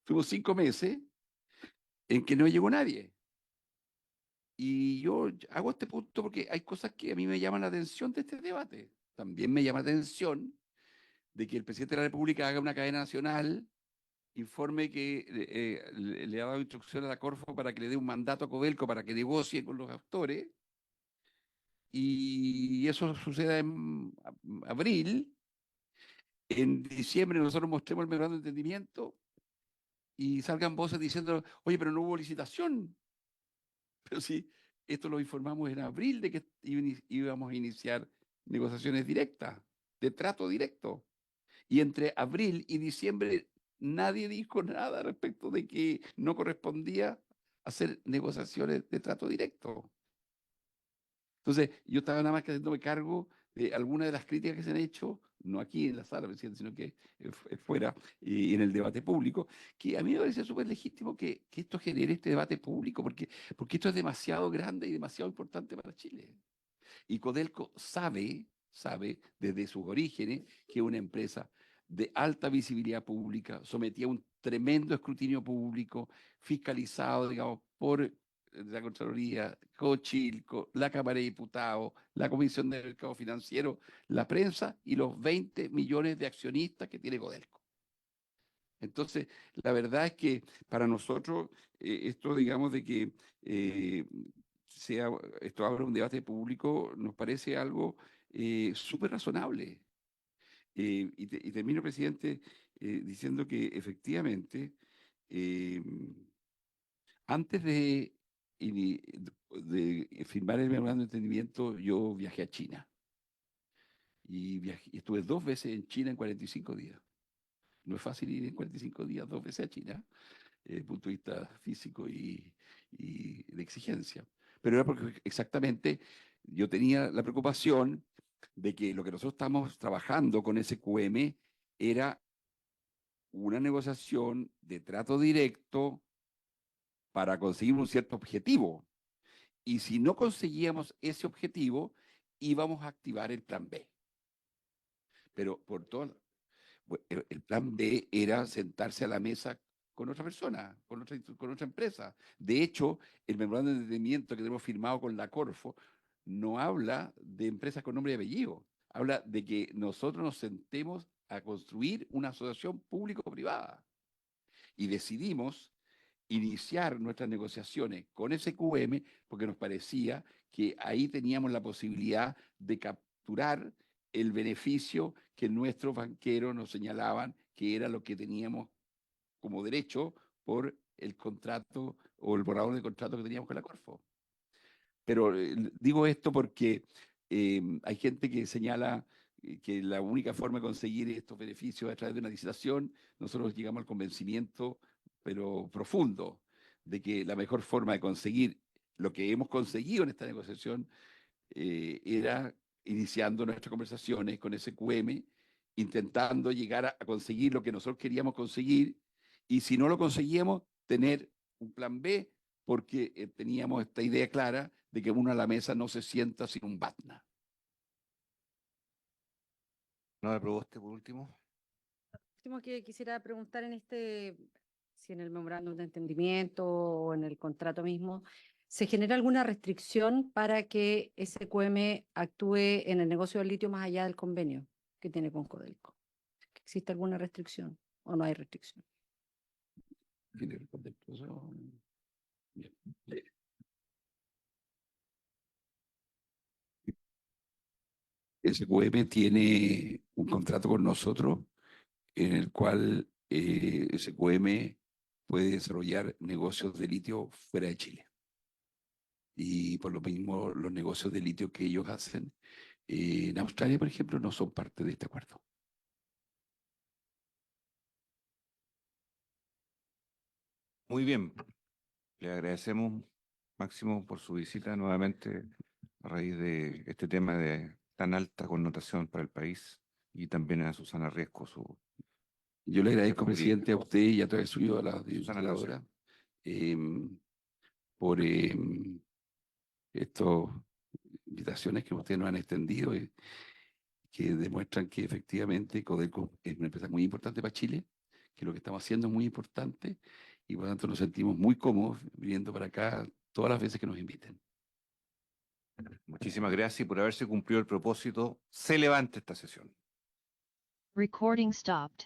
Speaker 4: Fuimos 5 meses en que no llegó nadie. Y yo hago este punto porque hay cosas que a mí me llaman la atención de este debate. También me llama la atención de que el presidente de la República haga una cadena nacional, informe que le ha dado instrucción a la Corfo para que le dé un mandato a Codelco para que negocie con los actores, y eso suceda en abril. En diciembre nosotros mostremos el memorando de entendimiento y salgan voces diciendo, oye, pero no hubo licitación. Pero sí, esto lo informamos en abril de que íbamos a iniciar negociaciones directas, de trato directo. Y entre abril y diciembre nadie dijo nada respecto de que no correspondía hacer negociaciones de trato directo. Entonces, yo estaba nada más que haciéndome cargo de algunas de las críticas que se han hecho, no aquí en la sala, presidente, sino que fuera y en el debate público, que a mí me parece súper legítimo que esto genere este debate público, porque esto es demasiado grande y demasiado importante para Chile. Y Codelco sabe desde sus orígenes que es una empresa de alta visibilidad pública, sometida a un tremendo escrutinio público, fiscalizado, digamos, por la Contraloría, Cochilco, la Cámara de Diputados, la Comisión de Mercado Financiero, la prensa y los 20 millones de accionistas que tiene Codelco. Entonces, la verdad es que para nosotros, esto, digamos, de que esto abra un debate público, nos parece algo súper razonable. Y termino, presidente, diciendo que efectivamente, eh, antes de firmar el memorando de entendimiento, yo viajé a China. Y estuve 2 veces en China en 45 días. No es fácil ir en 45 días 2 veces a China, desde el punto de vista físico y de exigencia. Pero era porque exactamente yo tenía la preocupación de que lo que nosotros estamos trabajando con SQM era una negociación de trato directo para conseguir un cierto objetivo. Y si no conseguíamos ese objetivo, íbamos a activar el plan B. Pero el plan B era sentarse a la mesa con otra persona, con otra empresa. De hecho, el memorando de entendimiento que tenemos firmado con la Corfo no habla de empresas con nombre y apellido, habla de que nosotros nos sentemos a construir una asociación público-privada. Y decidimos iniciar nuestras negociaciones con SQM porque nos parecía que ahí teníamos la posibilidad de capturar el beneficio que nuestros banqueros nos señalaban que era lo que teníamos como derecho por el contrato o el borrador de contrato que teníamos con la Corfo. Pero digo esto porque hay gente que señala que la única forma de conseguir estos beneficios es a través de una licitación. Nosotros llegamos al convencimiento, pero profundo, de que la mejor forma de conseguir lo que hemos conseguido en esta negociación era iniciando nuestras conversaciones con SQM, intentando llegar a conseguir lo que nosotros queríamos conseguir, y si no lo conseguíamos, tener un plan B, porque teníamos esta idea clara de que uno a la mesa no se sienta sin un BATNA.
Speaker 3: ¿No me Proboste, por último?
Speaker 2: Último que quisiera preguntar si en el memorándum de entendimiento o en el contrato mismo, ¿se genera alguna restricción para que SQM actúe en el negocio del litio más allá del convenio que tiene con Codelco? ¿Existe alguna restricción o no hay restricción?
Speaker 4: ¿Quiere responder eso? Bien. SQM tiene un contrato con nosotros en el cual SQM puede desarrollar negocios de litio fuera de Chile. Y por lo mismo, los negocios de litio que ellos hacen en Australia, por ejemplo, no son parte de este acuerdo.
Speaker 3: Muy bien. Le agradecemos, Máximo, por su visita nuevamente a raíz de este tema de tan alta connotación para el país, y también a Susana Riesco, su
Speaker 4: Yo le agradezco, presidente, a usted y a través suyo a la
Speaker 3: Susana
Speaker 4: legisladora por estas invitaciones que ustedes nos han extendido, que demuestran que efectivamente Codelco es una empresa muy importante para Chile, que lo que estamos haciendo es muy importante y por lo tanto nos sentimos muy cómodos viniendo para acá todas las veces que nos inviten.
Speaker 3: Muchísimas gracias y por haberse cumplido el propósito, se levanta esta sesión.
Speaker 7: Recording stopped.